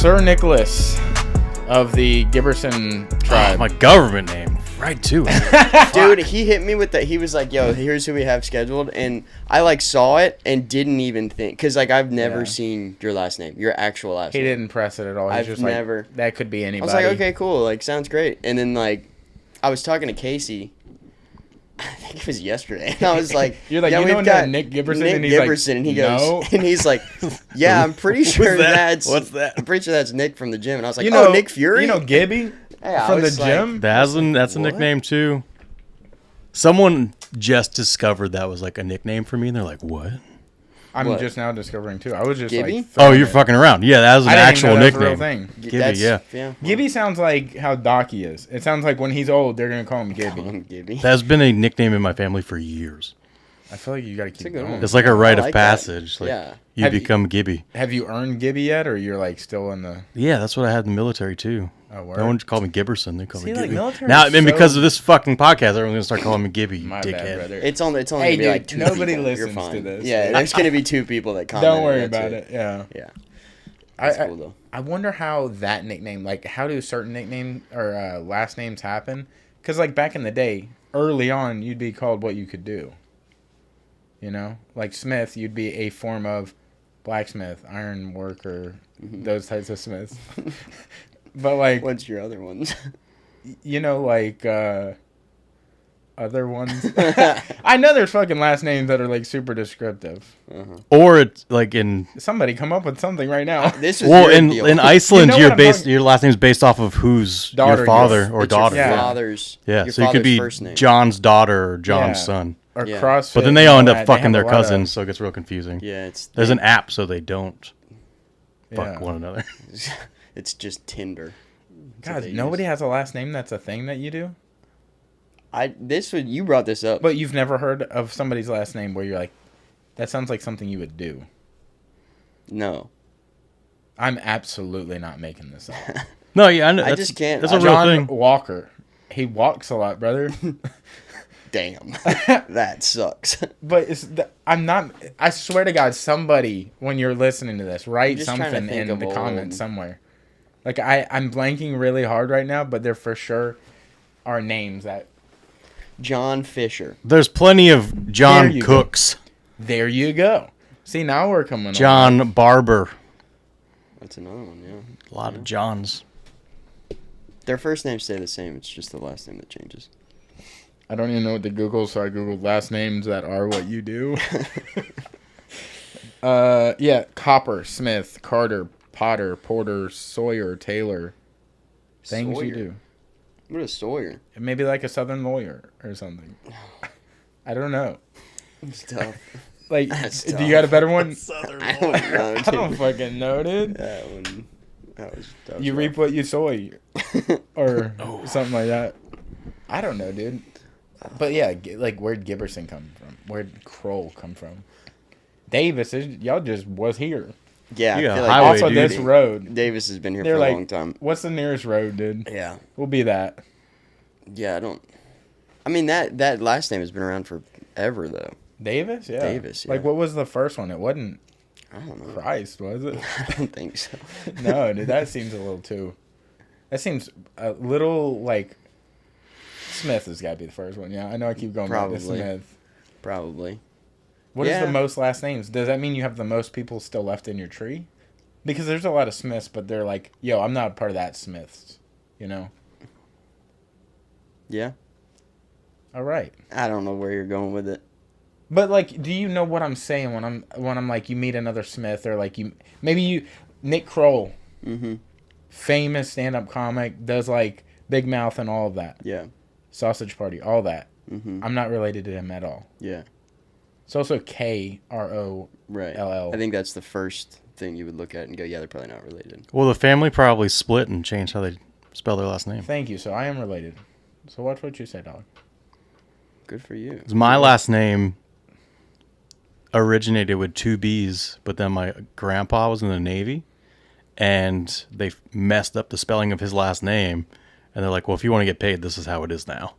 Sir Nicholas of the Giberson tribe. My government name. Right to it. Dude, he hit me with that. He was like, yo, here's who we have scheduled. And I, like, saw it and didn't even think. Because, like, I've never seen your last name. Your actual last name. He didn't press it at all. He's just never. Like, that could be anybody. I was like, okay, cool. Like, sounds great. And then, like, I was talking to Casey. I think it was yesterday. And I was like, you're like, yeah, you we've know got Nick Giberson? Nick and he's Giberson. Like, and he goes, no. and he's like, yeah, I'm pretty sure that's. What's that? I'm pretty sure that's Nick from the gym. And I was like, you know, Nick Fury? You know Gibby from the gym? That's a nickname, too. Someone just discovered that was like a nickname for me, and they're like, what? I'm just now discovering, too. I was just Gibby? like... Oh, you're fucking around. Yeah, that was an actual nickname. Thing. Gibby, yeah. Gibby sounds like how Docky is. It sounds like when he's old, they're going to call him Gibby. That's been a nickname in my family for years. I feel like you got to keep going. It's like a rite of passage. Like, yeah. You become Gibby. Have you earned Gibby yet, or you're like still in the... Yeah, that's what I had in the military, too. Oh, word? No one called me Giberson. They call me Gibby. Military Now, and because of this fucking podcast, everyone's going to start calling me Gibby, My dickhead. bad, brother. It's only Hey, gonna be dude, like two nobody people. listens You're fine. to this. Yeah, there's gonna be two people that comment. Don't worry about it. Yeah. Yeah. That's cool though. I wonder how that nickname, like, how do certain nickname or last names happen? Because, like, back in the day, early on, you'd be called what you could do. You know? Like, Smith, you'd be a form of blacksmith, iron worker, those types of smiths. But, like... What's your other ones? You know, like, other ones. I know there's fucking last names that are, like, super descriptive. Or it's like in... Somebody come up with something right now. This is Well, your in deal. Iceland, You know what your last name's based off of whose Daughter your father you- or It's daughter. Your Yeah. father's. Yeah, Your so you could father's be first name. John's daughter or John's Yeah. son. Or Yeah. CrossFit. But then they and all all end that, up they fucking have their a lot of- cousins, so it gets real confusing. Yeah, There's an app so they don't fuck Yeah. one another. It's just Tinder. God, nobody has a last name that's a thing that you do? You brought this up. But you've never heard of somebody's last name where you're like, that sounds like something you would do. No. I'm absolutely not making this up. No, yeah, I know. I just can't. That's a real John thing. Walker. He walks a lot, brother. Damn. That sucks. But I'm not. I swear to God, somebody, when you're listening to this, write just trying to something think in of the old- comments somewhere. Like, I'm blanking really hard right now, but there for sure are names that... John Fisher. There's plenty of There John you go. Cooks. There you go. See, now we're coming John Barber. That's another one, yeah. A lot of Johns. Their first names stay the same. It's just the last name that changes. I don't even know what to Google, so I Googled last names that are what you do. Yeah, Copper, Smith, Carter, Potter, Porter, Sawyer, Taylor. Things Sawyer? you do. What is Sawyer? Maybe like a Southern lawyer or something. I don't know. It's tough. Like, That's do tough. you got a better one? I don't know, I don't dude. fucking know, dude. That was You rough. reap what you sow, or something like that. I don't know, dude. But yeah, like, where'd Giberson come from? Where'd Kroll come from? Davis, y'all just was here. Yeah, I You got feel a like highway, Also, dude. this road. Davis has been here They're for like, a long time. what's the nearest road, dude? Yeah. We'll be that. Yeah, I mean, that last name has been around forever, though. Davis? Yeah. Davis, yeah. Like, what was the first one? It wasn't I don't know. Christ, was it? I don't think so. No, dude, that seems a little too... That seems a little, like... Smith has got to be the first one, yeah. I know I keep going back to Probably. Smith. Probably. What is Yeah. the most last names? Does that mean you have the most people still left in your tree? Because there's a lot of Smiths, but they're like, yo, I'm not a part of that Smiths, you know? Yeah. All right. I don't know where you're going with it. But, like, do you know what I'm saying when I'm like, you meet another Smith, or like Nick Kroll, famous stand-up comic, does like Big Mouth and all of that. Yeah. Sausage Party, all that. Mm-hmm. I'm not related to him at all. Yeah. It's also KROLL. Right. I think that's the first thing you would look at and go, yeah, they're probably not related. Well, the family probably split and changed how they spell their last name. Thank you. So I am related. So watch what you say, dog. Good for you. 'Cause my last name originated with 2 B's, but then my grandpa was in the Navy, and they messed up the spelling of his last name, and they're like, well, if you want to get paid, this is how it is now.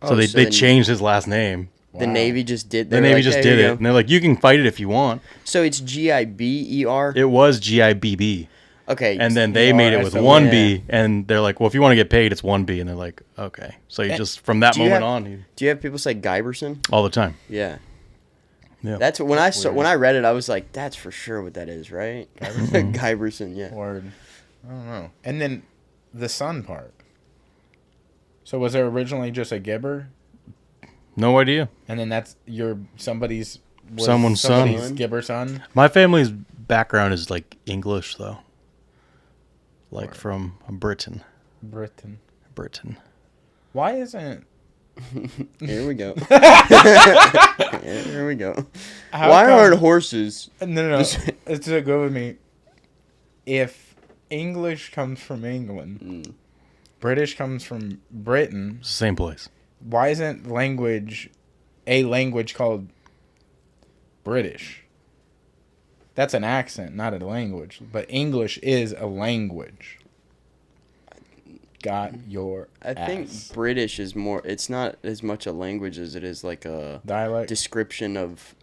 So they then changed his last name. The Navy just did. The Navy just did it, and they're like, you can fight it if you want. So it's Giber. It was Gibbb. Okay. And then they made it with SOE. one B, and they're like, well, if you want to get paid, it's one B. And they're like, okay. So you just, from that Do you moment have- on, Do you have people say Giberson? all the time. Yeah. Yeah. That's when I saw, weird. when I read it, I was like, that's for sure what that is, right? Giberson, yeah. Word. I don't know. And then the son part. So was there originally just a Gibber? No idea. And then that's somebody's Someone's son. Gibber son? My family's background is like English, though. Like Word. from Britain. Britain. Why isn't... Here we go. Here we go. How Why come- aren't horses? No. It's a go with me. If English comes from England, British comes from Britain, It's the same place. why isn't a language called British? That's an accent, not a language. But English is a language. Got your I think ass. British is more. It's not as much a language as it is like a Dialect. description of,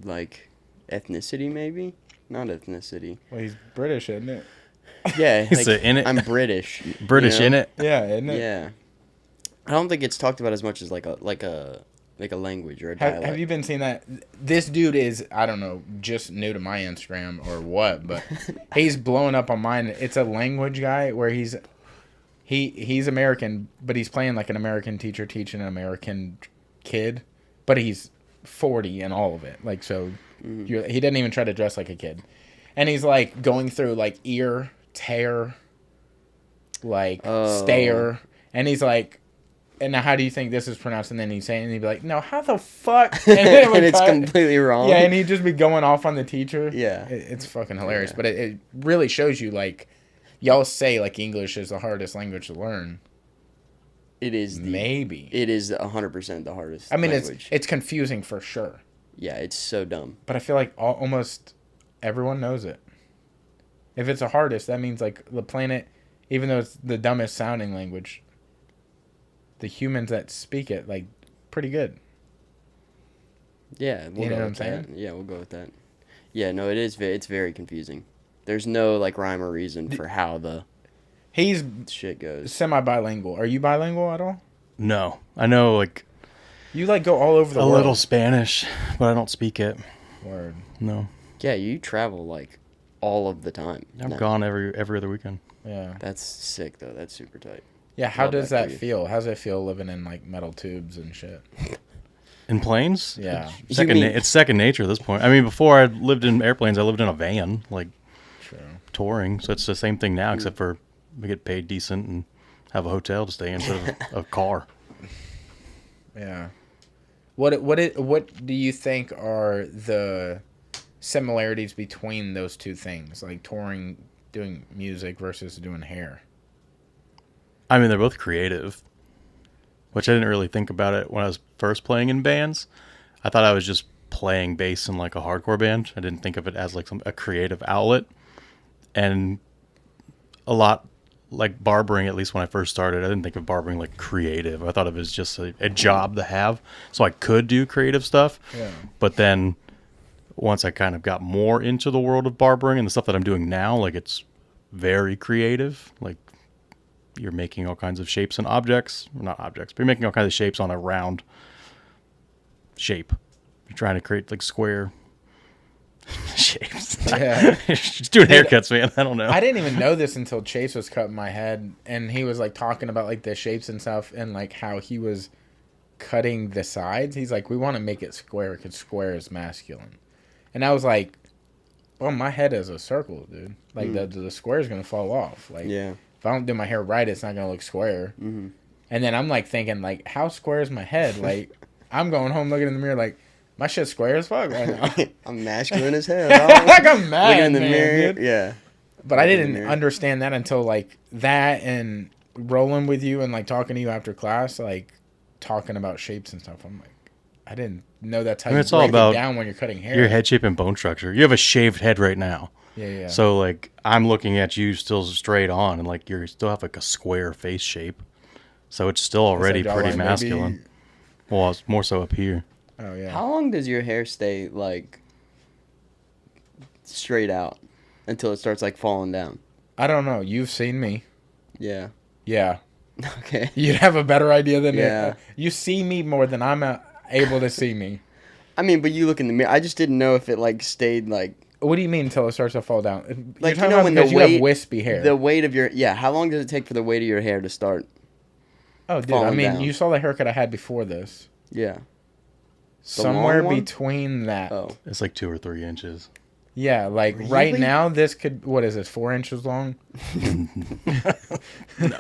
like, ethnicity. Maybe not ethnicity. Well, he's British, isn't it? Yeah, Is like, it in it? I'm British. British you in know? it. Yeah, isn't it? Yeah, I don't think it's talked about as much as like a language or a dialect. Have you been seeing that? This dude is, I don't know, just new to my Instagram or what, but he's blowing up on mine. It's a language guy where he's American, but he's playing like an American teacher teaching an American kid, but he's 40 and all of it. Like, so he didn't even try to dress like a kid. And he's like going through like ear, tear, like stare. And he's like, and now how do you think this is pronounced? And then he's saying, and he'd be like, no, how the fuck? And, then it would And it's cut. completely wrong. Yeah, and he'd just be going off on the teacher. Yeah. It's fucking hilarious. Yeah. But it really shows you, like, y'all say, like, English is the hardest language to learn. It is Maybe. It is 100% the hardest. I mean, language. it's confusing for sure. Yeah, it's so dumb. But I feel like almost everyone knows it. If it's the hardest, that means, like, the planet, even though it's the dumbest sounding language, the humans that speak it, like, pretty good. Yeah, we'll You go know what with I'm that. saying? Yeah, we'll go with that. Yeah, no, it is. It's very confusing. There's no like rhyme or reason for how the He's shit goes. semi-bilingual. Are you bilingual at all? No, I know like You, like, go all over the a world. little Spanish, but I don't speak it. Word. No, Yeah, you travel like all of the time. I'm No, gone every other weekend. Yeah. That's sick though. That's super tight. Yeah, how Love does that for that you. feel? How's it feel living in, like, metal tubes and shit? In planes, Yeah. You second mean- it's second nature at this point. I mean, before I lived in airplanes, I lived in a van, like True. touring. So it's the same thing now, except for we get paid decent and have a hotel to stay in instead of a car. Yeah. What do you think are the similarities between those two things, like touring, doing music versus doing hair? I mean, they're both creative, which I didn't really think about it when I was first playing in bands. I thought I was just playing bass in like a hardcore band. I didn't think of it as like a creative outlet. And a lot like barbering, at least when I first started, I didn't think of barbering like creative. I thought of it as just a job to have, so I could do creative stuff. Yeah. But then once I kind of got more into the world of barbering and the stuff that I'm doing now, like it's very creative. Like you're making all kinds of shapes and objects, not objects, but you're making all kinds of shapes on a round shape. You're trying to create like square shapes. Yeah. Just doing haircuts, man. I don't know. I didn't even know this until Chase was cutting my head, and he was, like, talking about, like, the shapes and stuff, and, like, how he was cutting the sides. He's like, we want to make it square because square is masculine. And I was like, well, my head is a circle, dude. Like, the square is going to fall off. Like, Yeah. if I don't do my hair right, it's not going to look square. Mm-hmm. And then I'm, like, thinking, like, how square is my head? Like, I'm going home looking in the mirror, like, my shit's square as fuck right now. I'm masculine as hell. dog. Like, I'm mad, Looking in the man, mirror. dude. Yeah. But I Look in the didn't mirror. understand that until, like, that and rolling with you and, like, talking to you after class, like, talking about shapes and stuff. I'm like, I didn't know that's how I mean, you it's all break about it down when you're cutting hair. Your head shape and bone structure. You have a shaved head right now. Yeah. So like I'm looking at you still straight on, and like you still have like a square face shape. So it's still already that pretty jawline, masculine. baby? Well, it's more so up here. Oh, yeah. How long does your hair stay like straight out? until it starts like falling down. I don't know. You've seen me. Yeah. Yeah. Okay. You'd have a better idea than Yeah. You see me more than I'm able to see me. I mean, but you look in the mirror. I just didn't know if it like stayed like. What do you mean until it starts to fall down? Like, You're talking about when because the you weight, have wispy hair. The weight of your how long does it take for the weight of your hair to start? Oh, dude, I falling mean, down? you saw the haircut I had before this. Yeah. Somewhere long one? between that. Oh. It's like 2 or 3 inches. Yeah, like right Really? now, this could. What is this? 4 inches long? No.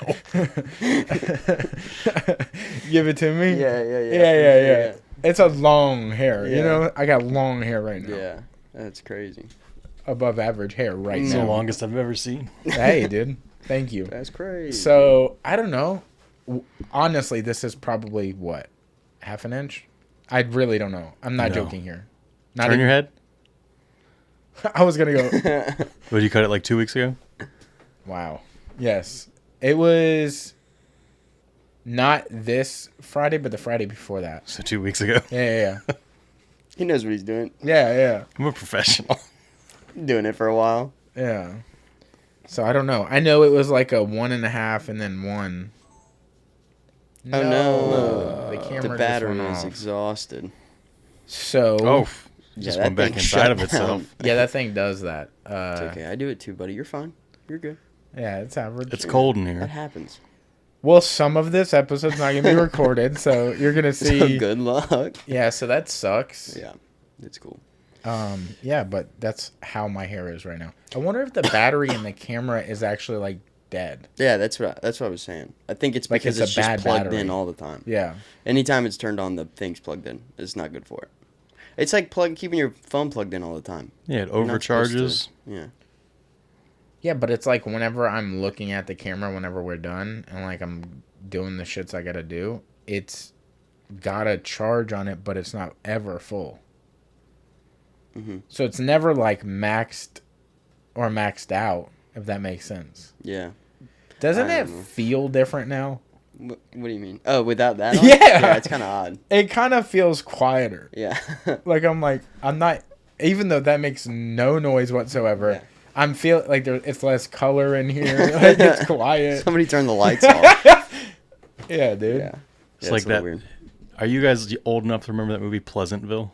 Give it to me. Yeah. It's a long hair. You Yeah. know, I got long hair right now. Yeah. That's crazy. Above average hair right It's the now. longest I've ever seen. Hey, dude. Thank you. That's crazy. So I don't know. Honestly, this is probably what, half an inch? I really don't know. I'm not No. joking here. Not Turn your head. I was gonna go. What, did you cut it like 2 weeks ago? Wow. Yes, it was not this Friday, but the Friday before that. So 2 weeks ago. Yeah. He knows what he's doing. Yeah. I'm a professional. Doing it for a while. Yeah. So I don't know. I know it was like a 1.5 and then 1. Oh no! The camera The just battery went is off. exhausted. So Oh, Yeah, just that went back thing inside shut of itself. down. yeah, that thing does that. It's okay. I do it too, buddy. You're fine. You're good. Yeah, it's average. It's cold in That here. happens. Well, some of this episode's not gonna be recorded, so you're gonna see. So good luck. Yeah, so that sucks. Yeah, it's cool. Yeah, but that's how my hair is right now. I wonder if the battery in the camera is actually like dead. Yeah, that's what I was saying. I think it's Like because it's it's a just bad plugged battery. in all the time. Yeah. Anytime it's turned on, the thing's plugged in. It's not good for it. It's like keeping your phone plugged in all the time. Yeah, it You're not supposed to- overcharges. Yeah. Yeah, but it's like whenever I'm looking at the camera, whenever we're done, and like I'm doing the shits I gotta do, it's got a charge on it, but it's not ever full. Mm-hmm. So it's never like maxed or maxed out, if that makes sense. Yeah. Doesn't I it don't know. feel different now? What do you mean? Oh, without that on? Yeah. Yeah, it's kind of odd. It kind of feels quieter. Yeah. Like I'm not, even though that makes no noise whatsoever. Yeah. I'm feel like it's less color in here. Like it's quiet. Somebody turn the lights off. Yeah, dude. Yeah. It's Yeah, like a little that. weird. Are you guys old enough to remember that movie Pleasantville?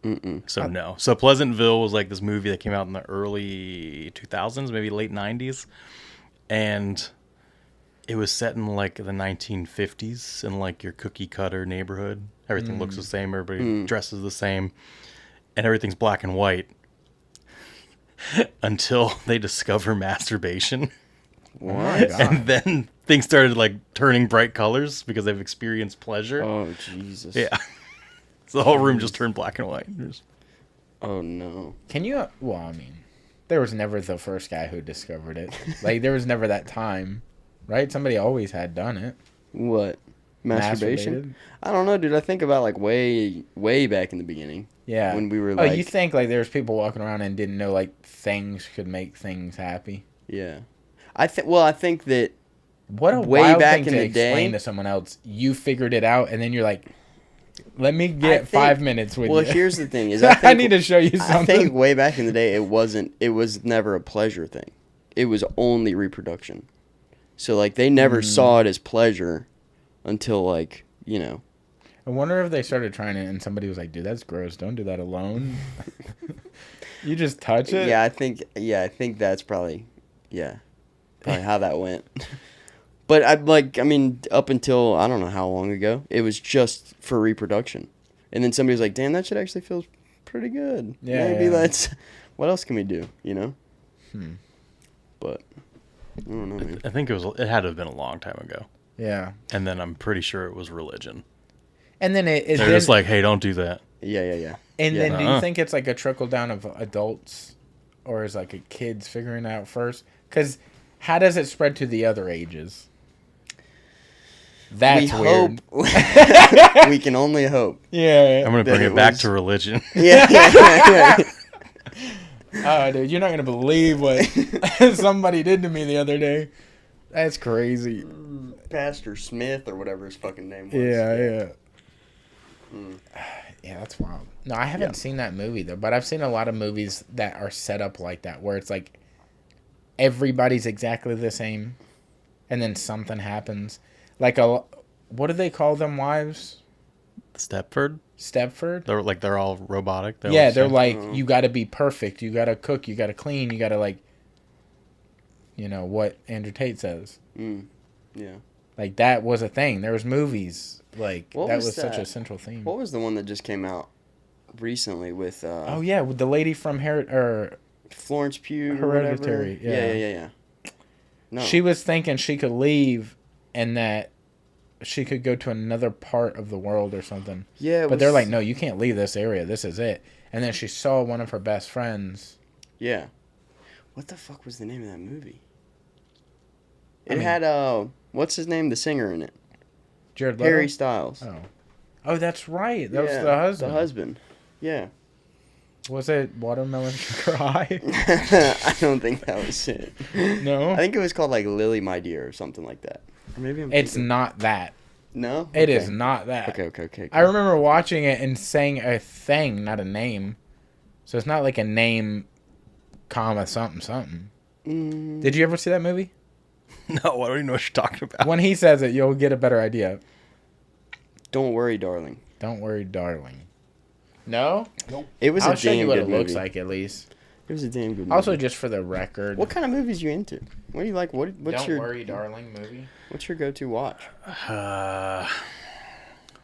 Mm-mm. So no. So Pleasantville was like this movie that came out in the early 2000s, maybe late 90s, and it was set in like the 1950s in like your cookie cutter neighborhood. Everything looks the same. Everybody dresses the same, and everything's black and white until they discover masturbation. What? And then things started like turning bright colors because they've experienced pleasure. Oh, Jesus. Yeah. So the whole room just turned black and white. Just- Oh, no. Can you? Well, I mean, there was never the first guy who discovered it. Like there was never that time, right? Somebody always had done it. What? Masturbation? Masturbated. I don't know, dude. I think about like way back in the beginning. Yeah. When we were Oh, like. you think like there's people walking around and didn't know like things could make things happy? Yeah. I think that. What a Way wild back thing in to the explain day- to someone else. You figured it out, and then you're like, "Let me get think- 5 minutes with Well, you." here's the thing: is I think I need to show you I something. think way back in the day, it was never a pleasure thing. It was only reproduction. So like they never saw it as pleasure until like, you know. I wonder if they started trying it, and somebody was like, "Dude, that's gross. Don't do that alone." You just touch it. Yeah, I think that's probably how that went. But I mean, up until I don't know how long ago, it was just for reproduction. And then somebody was like, "Damn, that shit actually feels pretty good. Yeah, Maybe yeah. that's what else can we do, you know?" Hmm. But I don't know, man. I think it had to have been a long time ago. Yeah. And then I'm pretty sure it was religion. And then it They're then, just like, hey, don't do that. Yeah. And yeah. then do you Uh-uh. think it's like a trickle down of adults, or is like a kids figuring it out first? Because how does it spread to the other ages? That's we weird. hope. We can only hope. Yeah. I'm going to That bring it it back was- to religion. Yeah. Oh, dude, you're not gonna believe what somebody did to me the other day. That's crazy. Pastor Smith or whatever his fucking name was. Yeah. Yeah, that's wild. No, I haven't seen that movie though, but I've seen a lot of movies that are set up like that, where it's like everybody's exactly the same, and then something happens. Like what do they call them? Wives? Stepford. They're all robotic. They're like you got to be perfect. You got to cook. You got to clean. You got to like, what Andrew Tate says. Yeah. Like that was a thing. There was movies like What that was was such that? a central theme. What was the one that just came out recently with? Oh yeah, with the lady from Florence Pugh. Hereditary. Or whatever. Yeah. No. She was thinking she could leave, and that she could go to another part of the world or something. Yeah. But they're like, no, you can't leave this area. This is it. And then she saw one of her best friends. Yeah. What the fuck was the name of that movie? It had what's his name? The singer in it. Jared Leto? Harry Styles. Oh, that's right. That was the husband. The husband. Yeah. Was it Watermelon Sugar High? I don't think that was it. No. I think it was called like Lily My Dear or something like that. Or maybe It's not that. No? It is not that. Okay. I remember watching it and saying a thing, not a name. So it's not like a name, comma, something. Did you ever see that movie? No, I don't even know what you're talking about. When he says it, you'll get a better idea. Don't worry, darling. Don't worry, darling. No? Nope. It was I'll a show damn you what good it movie. looks like, at least. It was a damn good movie. Also, just for the record. What kind of movies you into? What do you like? What's Don't your worry, darling movie? What's your go-to watch?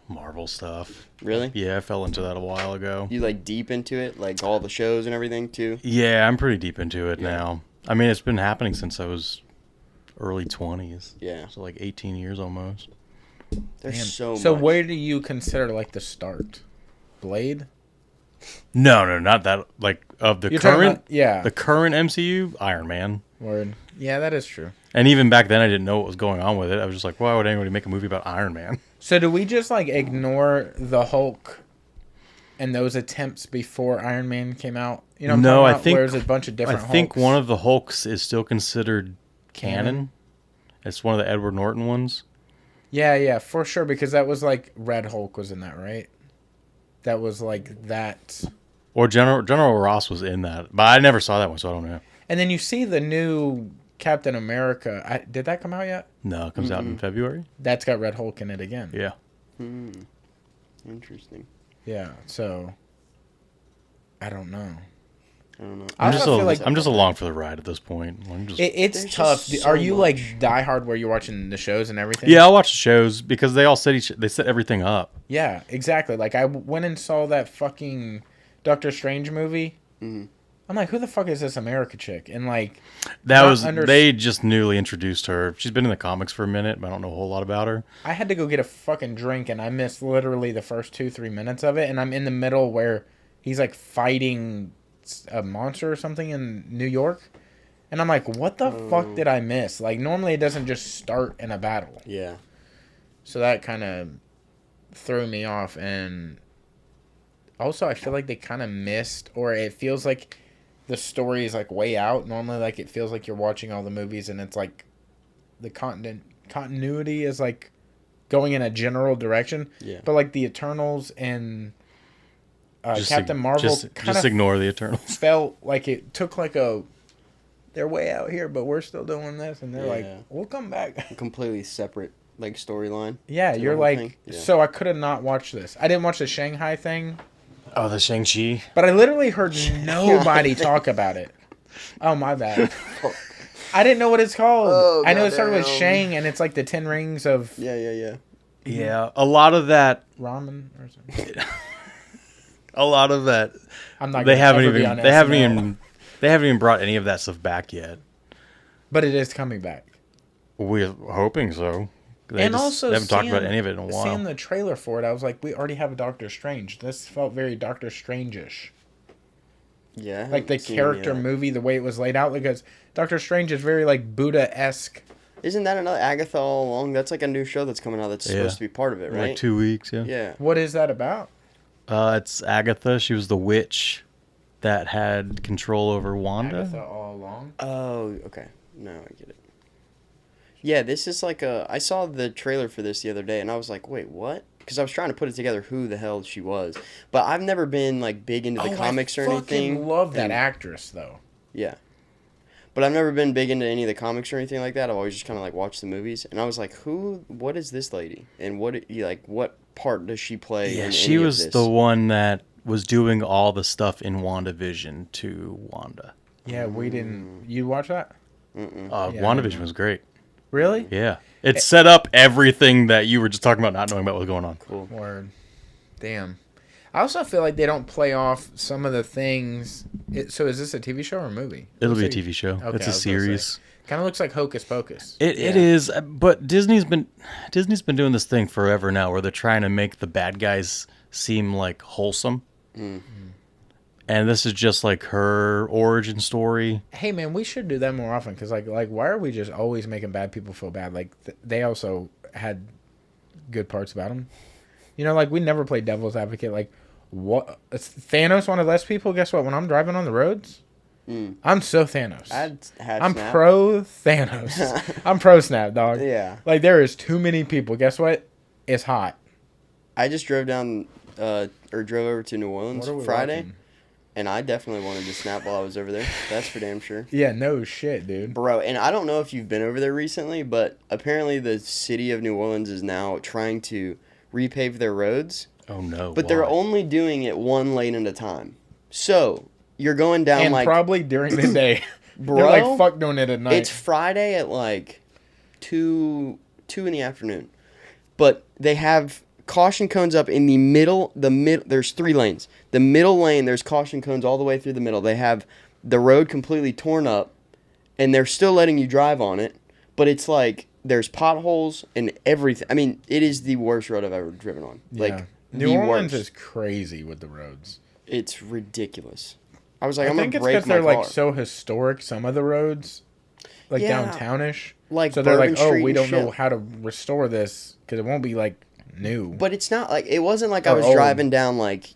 Marvel stuff. Really? Yeah, I fell into that a while ago. You like deep into it, like all the shows and everything too? Yeah, I'm pretty deep into it now. I mean, it's been happening since I was early 20s. Yeah. So like 18 years almost. There's Damn. so much. So where do you consider like the start? Blade? No, not that. Like of the You're talking current, about- yeah. the current MCU, Iron Man. Word. Yeah, that is true. And even back then, I didn't know what was going on with it. I was just like, why would anybody make a movie about Iron Man? So do we just like ignore the Hulk and those attempts before Iron Man came out? You know, what I'm No, talking I about? think Where there's a bunch of different. I think Hulks. one of the Hulks is still considered canon. It's one of the Edward Norton ones. Yeah, for sure, because that was like Red Hulk was in that, right? That was like that. Or General Ross was in that, but I never saw that one, so I don't know. And then you see the new Captain America. Did that come out yet? No, it comes out in February. That's got Red Hulk in it again. Yeah. Interesting. Yeah, so I don't know. I don't know. I'm feel just along for the ride at this point. It's There's tough. just Are so you much. like diehard where you're watching the shows and everything? Yeah, I'll watch the shows because they all they set everything up. Yeah, exactly. Like I went and saw that fucking Doctor Strange movie. I'm like, who the fuck is this America chick? And like, They just newly introduced her. She's been in the comics for a minute, but I don't know a whole lot about her. I had to go get a fucking drink and I missed literally the first 2-3 minutes of it. And I'm in the middle where he's like fighting a monster or something in New York. And I'm like, what the fuck did I miss? Like, normally it doesn't just start in a battle. Yeah. So that kind of threw me off. And also, I feel like they kind of missed, or it feels like the story is like way out. Normally, like it feels like you're watching all the movies and it's like the continuity is like going in a general direction. Yeah. But like the Eternals and Captain Marvel kind of ignore the Eternals. felt like it took like they're way out here, but we're still doing this, and they're like, we'll come back. Completely separate like storyline. Yeah, to the you're whole like, thing. Yeah. so I could have not watched this. I didn't watch the Shanghai thing, Oh, the Shang-Chi. but I literally heard nobody talk about it. Oh, my bad. I didn't know what it's called. Oh, I know it started with goddamn. Shang, and it's like the 10 rings of Yeah. Yeah, a lot of that. ramen or something. A lot of that. I'm not. They gonna haven't ever be even. on They haven't SNL. even. They haven't even brought any of that stuff back yet. But it is coming back. We're hoping so. They Also, haven't talked about any of it in a while. Seeing the trailer for it, I was like, we already have a Doctor Strange. This felt very Doctor Strange-ish. Yeah. Like the character movie, the way it was laid out, because Doctor Strange is very like Buddha-esque. Isn't that another Agatha All Along? That's like a new show that's coming out that's supposed to be part of it, right? Like 2 weeks, yeah. Yeah. What is that about? It's Agatha. She was the witch that had control over Wanda. Agatha all along. Oh, okay. No, I get it. Yeah, this is like I saw the trailer for this the other day, and I was like, wait, what? because I was trying to put it together who the hell she was. But I've never been like big into the comics or anything. I love that actress though. Yeah. But I've never been big into any of the comics or anything like that. I've always just kind of like watched the movies, and I was like, what is this lady, and what part does she play? Yeah, in she any was of this? the one that was doing all the stuff in WandaVision to Wanda. Yeah, we didn't. You watch that? WandaVision was great. Really? Yeah. It set up everything that you were just talking about, not knowing about what was going on. Cool. Word. Damn. I also feel like they don't play off some of the things. So is this a TV show or a movie? It'll be a TV show. Okay, It's a series. Kind of looks like Hocus Pocus. It is, but Disney's been doing this thing forever now, where they're trying to make the bad guys seem like wholesome. And this is just like her origin story. Hey man, we should do that more often because like why are we just always making bad people feel bad? Like they also had good parts about them. You know, like we never played devil's advocate. Like what Thanos wanted less people. Guess what? When I'm driving on the roads, I'm so Thanos. I'm Snap. pro Thanos. I'm pro Snap, dog. Yeah. Like there is too many people. Guess what? It's hot. I just drove down drove over to New Orleans What are we Friday, watching? and I definitely wanted to snap while I was over there. That's for damn sure. Yeah, no shit, dude. Bro, and I don't know if you've been over there recently, but apparently the city of New Orleans is now trying to repave their roads. Oh no! But they're only doing it one lane at a time. So you're going down And like probably during the day. Bro, They're like, fuck doing it at night. it's Friday at like 2 in the afternoon. But they have caution cones up in the middle. There's 3 lanes. The middle lane, there's caution cones all the way through the middle. They have the road completely torn up, and they're still letting you drive on it. But it's like there's potholes and everything. I mean, it is the worst road I've ever driven on. Yeah. Like New the Orleans worst. is crazy with the roads. It's ridiculous. I was like, I I'm think gonna it's break because my they're car. like so historic. Some of the roads, like Yeah. downtownish, Like so they're like, Bourbon oh, Street we and don't know shit. how to restore this because it won't be like new. But it's not like it wasn't like I Or was old. driving down like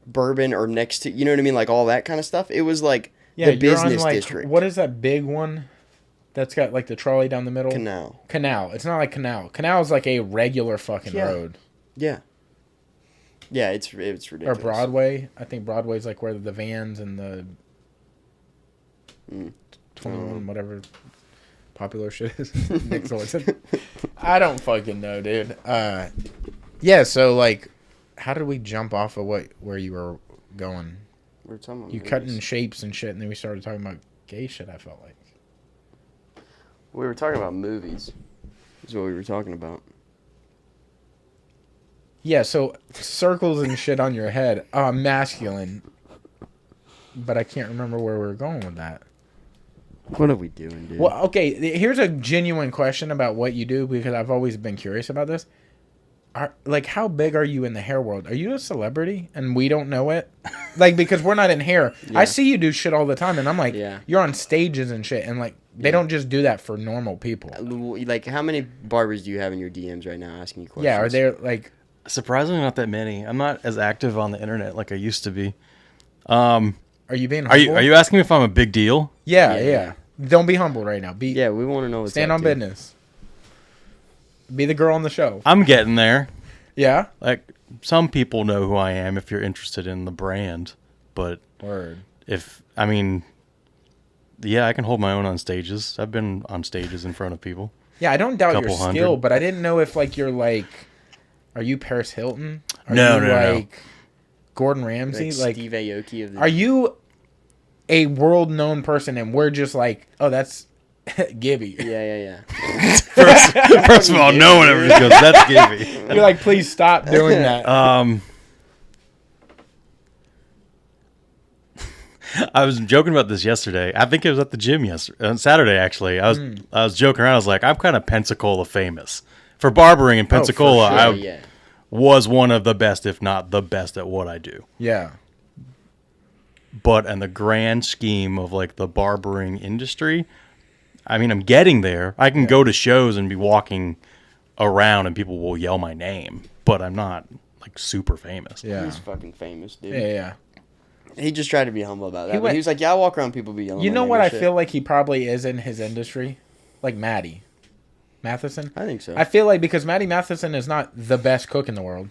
Bourbon or next to you know what I mean, like all that kind of stuff. It was like yeah, the you're on business like district. what is that big one? That's got like the trolley down the middle. Canal? Canal. It's not like canal. Canal is like a regular fucking Yeah. road. Yeah. Yeah, it's ridiculous. Or Broadway. I think Broadway's like where the vans and the 21 whatever popular shit is. Nick Sorensen. I don't fucking know, dude. Yeah. So like, how did we jump off of where you were going? We're talking about You movies. cut in shapes and shit, and then we started talking about gay shit. I felt like. We were talking about movies. Is what we were talking about. Yeah. So circles and shit on your head. Masculine. But I can't remember where we were going with that. What are we doing, dude? Well, okay. Here's a genuine question about what you do because I've always been curious about this. Like, how big are you in the hair world? Are you a celebrity and we don't know it? Like, because we're not in hair. Yeah. I see you do shit all the time, and I'm like, Yeah. you're on stages and shit, and like, they don't just do that for normal people. Like, how many barbers do you have in your DMs right now asking you questions? Yeah, are there like? Surprisingly, not that many. I'm not as active on the internet like I used to be. Are you being? Are Humble? you asking me if I'm a big deal? Yeah, Yeah. yeah. Don't be humble right now. Be Yeah, we want to know what's stand up, on dude. business. Be the girl on the show. I'm getting there. Yeah. Like, some people know who I am if you're interested in the brand, but Word. yeah, I can hold my own on stages. I've been on stages in front of people. Yeah, I don't doubt your Couple skill, hundred. but I didn't know if like you're like, are you Paris Hilton? Are No, you no. like Gordon Ramsay? Like, Steve Aoki of the. are you a world known person and we're just like, oh, that's Gibby? Yeah. First of all, no one ever just goes, that's Gibby. You're like, please stop doing that. I was joking about this yesterday. I think it was at the gym on Saturday, actually. I was joking around. I was like, I'm kind of Pensacola famous. For barbering in Pensacola, sure. I Yeah. was one of the best, if not the best at what I do. Yeah. But in the grand scheme of like the barbering industry, I mean, I'm getting there. I can go to shows and be walking around and people will yell my name, but I'm not like super famous. Yeah. He's fucking famous, dude. Yeah. He just tried to be humble about that. He But went- he was like, "Yeah, I walk around, people be yelling." You my know name what and I shit." feel like he probably is in his industry? Like Maddie. Matheson? I think so. I feel like because Matty Matheson is not the best cook in the world.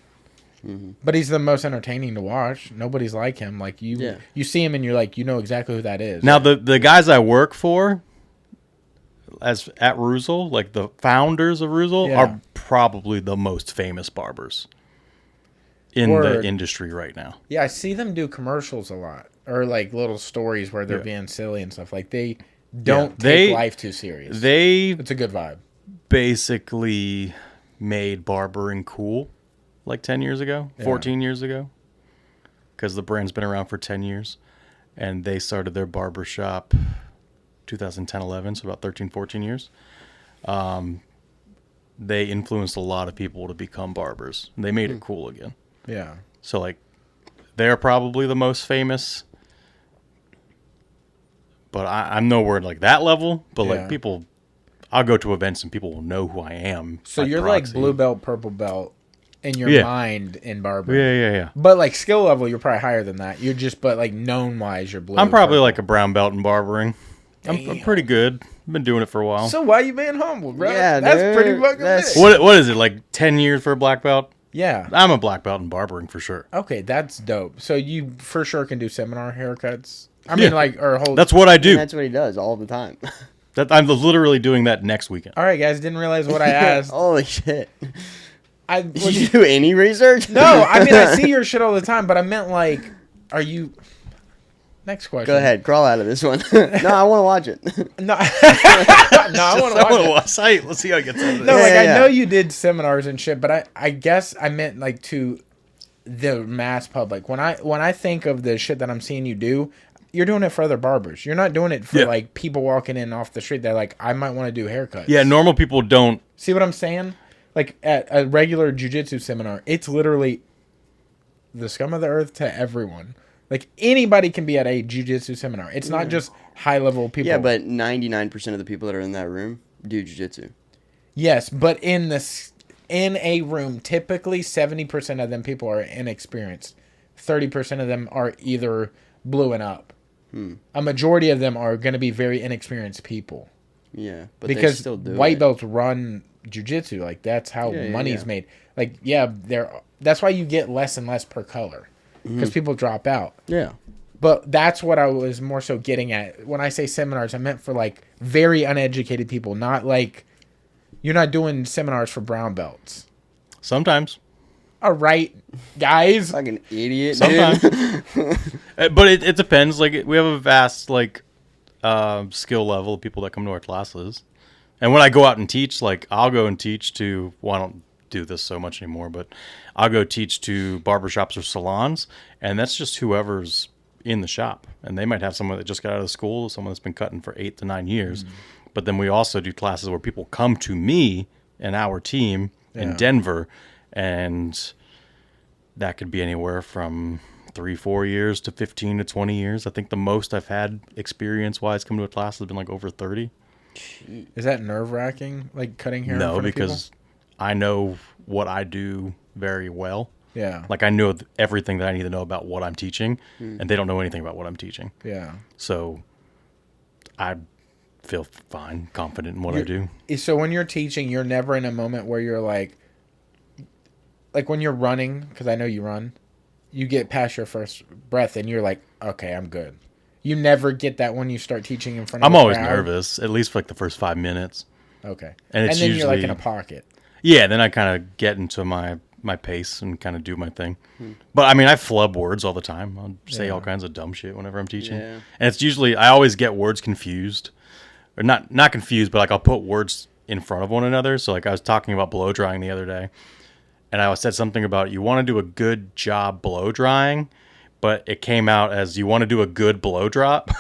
But he's the most entertaining to watch. Nobody's like him. Like you see him and you're like, you know exactly who that is. Now the guys I work for, as at Reuzel, like the founders of Reuzel, are probably the most famous barbers in the industry right now. Yeah, I see them do commercials a lot, or like little stories where they're being silly and stuff. Like they don't take life too serious. It's a good vibe. Basically made barbering cool. Like 10 years ago, 14 years ago, because the brand's been around for 10 years, and they started their barber shop 2010-11, so about 13, 14 years. They influenced a lot of people to become barbers. They made it cool again. Yeah. So, like, they're probably the most famous, but I'm nowhere like that level, but, like, people, I'll go to events and people will know who I am. So you're proxy. Like blue belt, purple belt. In your mind in barbering. Yeah. But like skill level, you're probably higher than that. You're just, but like known wise, you're blue. I'm probably like a brown belt in barbering. I'm pretty good. I've been doing it for a while. So why you being humble, bro? Yeah, that's pretty fucking big. What is it, like 10 years for a black belt? Yeah. I'm a black belt in barbering for sure. Okay, that's dope. So you for sure can do seminar haircuts. I mean, like, or hold. That's what I do. And that's what he does all the time. I'm literally doing that next weekend. All right, guys, didn't realize what I asked. Holy shit. Did you do any research? No, I mean, I see your shit all the time, but I meant like, are you... Next question. Go ahead, crawl out of this one. No, I want to watch it. No, I want to watch it. Let's see how it gets out of this. No, I know you did seminars and shit, but I guess I meant like to the mass public. When I think of the shit that I'm seeing you do, you're doing it for other barbers. You're not doing it for like people walking in off the street. They're like, I might want to do haircuts. Yeah, normal people don't. See what I'm saying? Like at a regular jiu-jitsu seminar, it's literally the scum of the earth to everyone. Like anybody can be at a jiu-jitsu seminar. It's not just high-level people. Yeah, but 99% of the people that are in that room do jiu-jitsu. Yes, but in a room, typically 70% of them people are inexperienced. 30% of them are either blue and up. A majority of them are going to be very inexperienced people. Yeah, but because they still do white belts run jiu-jitsu. Like that's how money's made. Like that's why you get less and less per color because people drop out. Yeah. But that's what I was more so getting at. When I say seminars, I meant for like very uneducated people, not like you're not doing seminars for brown belts. Sometimes. All right, guys. Like an idiot. Sometimes. But it depends. Like we have a vast like skill level of people that come to our classes. And when I go out and teach, like I'll go and teach to, well, I don't do this so much anymore, but I'll go teach to barbershops or salons, and that's just whoever's in the shop. And they might have someone that just got out of school, someone that's been cutting for 8 to 9 years. But then we also do classes where people come to me and our team in Denver, and that could be anywhere from 3-4 years to 15 to 20 years. I think the most I've had experience-wise come to a class has been like over 30. Is that nerve-wracking, like cutting hair? No, because I know what I do very well. Yeah. Like I know everything that I need to know about what I'm teaching, and they don't know anything about what I'm teaching. Yeah. So I feel fine, confident in what I do. So when you're teaching, you're never in a moment where you're like when you're running, because I know you run, you get past your first breath and you're like, okay, I'm good. You never get that when you start teaching in front of I'm a always crowd? Nervous, at least for like the first 5 minutes. Okay. And it's then usually, you're like in a pocket. Yeah, then I kind of get into my pace and kind of do my thing. But I mean, I flub words all the time. I'll say all kinds of dumb shit whenever I'm teaching. Yeah. And it's usually, I always get words confused. Or not confused, but like I'll put words in front of one another. So like I was talking about blow drying the other day, and I said something about you want to do a good job blow drying, but it came out as you want to do a good blow job.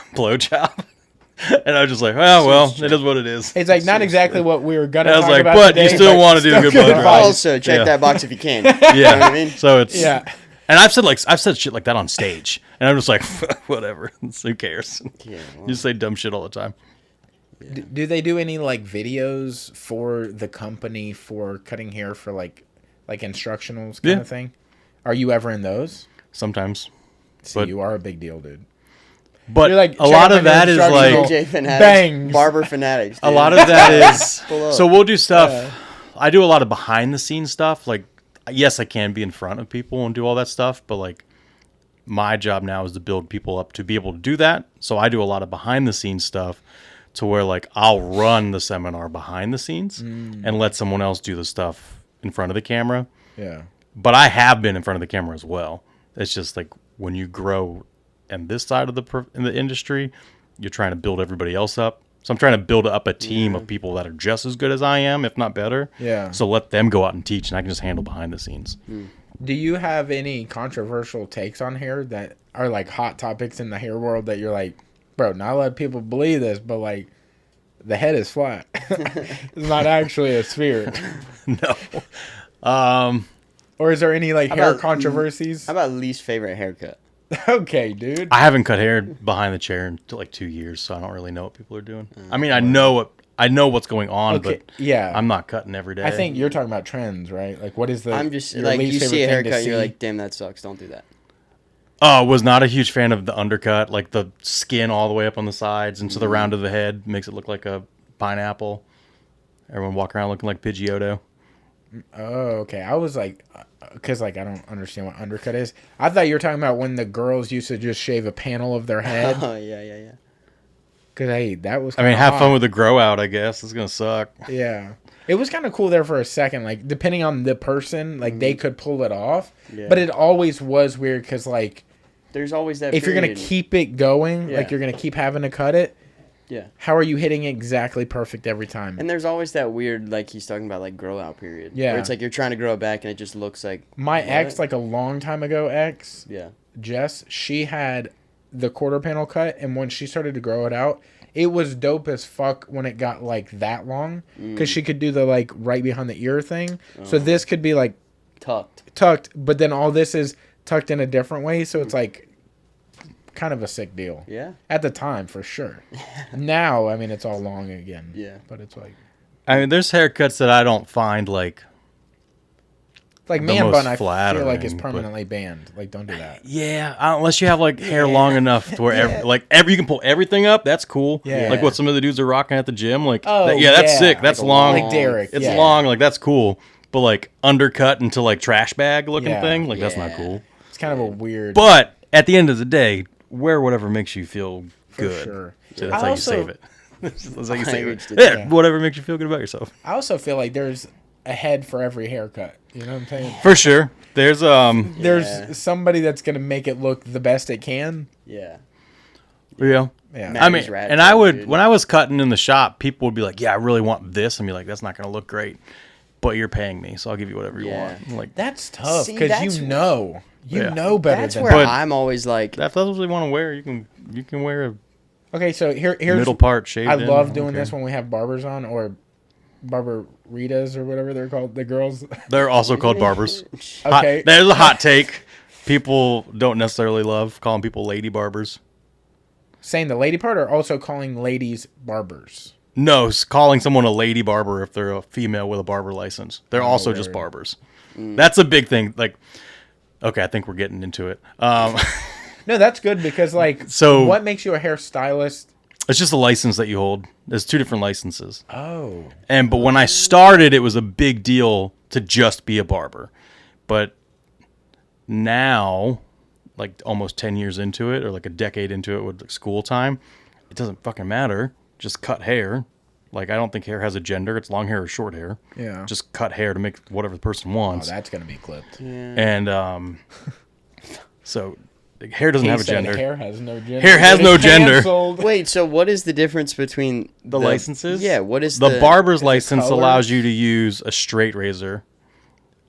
And I was just like, oh, well, it is what it is. It's like not exactly what we were going to talk like, about but today, you still want to do a good blow dry. Also, check that box if you can. Yeah. You know what I mean? So it's Yeah. And I've said shit like that on stage, and I'm just like, whatever. Who cares? Yeah, well. You say dumb shit all the time. Yeah. Do they do any like videos for the company for cutting hair for like instructionals kind of thing? Are you ever in those? Sometimes. See, you are a big deal, dude. But You're like a lot checking of that is instructional like DJ fanatics, bangs. barber fanatics. a Dude. lot of that is. Pull up. So we'll do stuff. I do a lot of behind the scenes stuff. Like, yes, I can be in front of people and do all that stuff, but like my job now is to build people up to be able to do that. So I do a lot of behind the scenes stuff to where like I'll run the seminar behind the scenes and let someone else do the stuff in front of the camera. Yeah. But I have been in front of the camera as well. It's just like when you grow in this side of in the industry, you're trying to build everybody else up. So I'm trying to build up a team of people that are just as good as I am, if not better. Yeah. So let them go out and teach, and I can just handle behind the scenes. Do you have any controversial takes on hair that are like hot topics in the hair world that you're like, bro, not a lot of people believe this, but like the head is flat. It's not actually a sphere. No. Or is there any like hair about- controversies? How about least favorite haircut? Okay, dude. I haven't cut hair behind the chair in like 2 years, so I don't really know what people are doing. I mean, I know what's going on, Okay, but yeah. I'm not cutting every day. I think you're talking about trends, right? Like, what is the? I'm just your like least you favorite see a thing to haircut, and you're see? like, damn, that sucks. Don't do that. was not a huge fan of the undercut, like the skin all the way up on the sides into the round of the head makes it look like a pineapple. Everyone walk around looking like Pidgeotto. Oh, okay. I was like, because like I don't understand what undercut is. I thought you were talking about when the girls used to just shave a panel of their head. Oh yeah. Because hey, that was. I mean, kinda have hot. fun with the grow out, I guess. It's going to suck. Yeah. It was kind of cool there for a second. Like, depending on the person, like, they could pull it off. Yeah. But it always was weird because, like, There's always that. if you're going to period. keep it going, Yeah. like, you're going to keep having to cut it, Yeah. how are you hitting exactly perfect every time? And there's always that weird, like he's talking about, like grow out period. Yeah. Where it's like you're trying to grow it back and it just looks like. My what? ex, like, a long time ago ex, Yeah. Jess, she had the quarter panel cut, and when she started to grow it out, it was dope as fuck when it got, like, that long. Because she could do the, like, right behind the ear thing. So this could be, like, tucked, but then all this is tucked in a different way, so it's like kind of a sick deal. Yeah. At the time, for sure. Now, I mean, it's all long again. Yeah. But it's like there's haircuts that I don't find like the most man bun. I feel flattering, like is but- permanently banned. Like, don't do that. Yeah, unless you have like hair long enough to where you can pull everything up. That's cool. Yeah. like what some of the dudes are rocking at the gym. Like, Oh, that's yeah. sick. That's Like a long. Like Derek. It's yeah. long. Like that's cool. But like undercut into like trash bag looking Yeah. thing. Like that's not Yeah. cool. It's kind of a weird. But at the end of the day, wear whatever makes you feel for good. sure. So that's I how also- you save it. That's how you save reached it. it. Yeah, Yeah. whatever makes you feel good about yourself. I also feel like there's a head for every haircut. You know what I'm saying? For sure. There's There's Yeah. somebody that's gonna make it look the best it can. Yeah. yeah. Yeah. Matt- I mean, Maggie's rad and too, I would dude. when I was cutting in the shop, people would be like, "Yeah, I really want this," and be like, "That's not going to look great, but you're paying me, so I'll give you whatever you Yeah. want." I'm like That's tough See, because that's- you know Yeah. better That's than where But- I'm always like. that's what you want to wear. You can wear a Okay, so here's middle part shaved. I in, love don't doing care. this when we have barbers on or barberitas or whatever they're called, the girls. They're also called barbers. Okay. There's a hot take. People don't necessarily love calling people lady barbers. Saying the lady part or also calling ladies barbers. No, calling someone a lady barber if they're a female with a barber license. They're also just word. barbers. That's a big thing. Like, okay, I think we're getting into it. No, that's good because like So- what makes you a hairstylist? It's just a license that you hold. There's 2 different licenses. Oh. But when I started, it was a big deal to just be a barber. But now, like almost 10 years into it, or like a decade into it with like school time, it doesn't fucking matter. Just cut hair. Like, I don't think hair has a gender. It's long hair or short hair. Yeah. Just cut hair to make whatever the person Oh, wants. that's gonna be clipped. And so like, hair doesn't He have a said gender. hair has no gender. Hair has It no is gender. canceled. Wait, so what is the difference between The licenses? Yeah, what is the barber's license color? allows you to use a straight razor.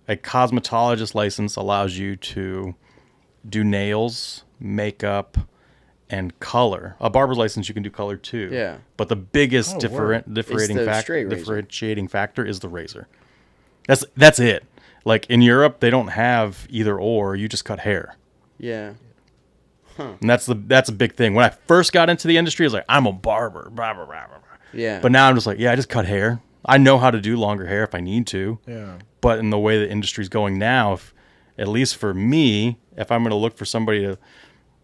A cosmetologist license allows you to do nails, makeup, and color. A barber's license you can do color too. Yeah. But the biggest Oh, word. differentiating factor is the razor. That's it. Like in Europe, they don't have either or. You just cut hair. Yeah. And that's a big thing. When I first got into the industry, I was like, I'm a barber. Blah, blah, blah, blah, blah. Yeah. But now I'm just like, yeah, I just cut hair. I know how to do longer hair if I need to. Yeah. But in the way the industry's going now, at least for me, if I'm going to look for somebody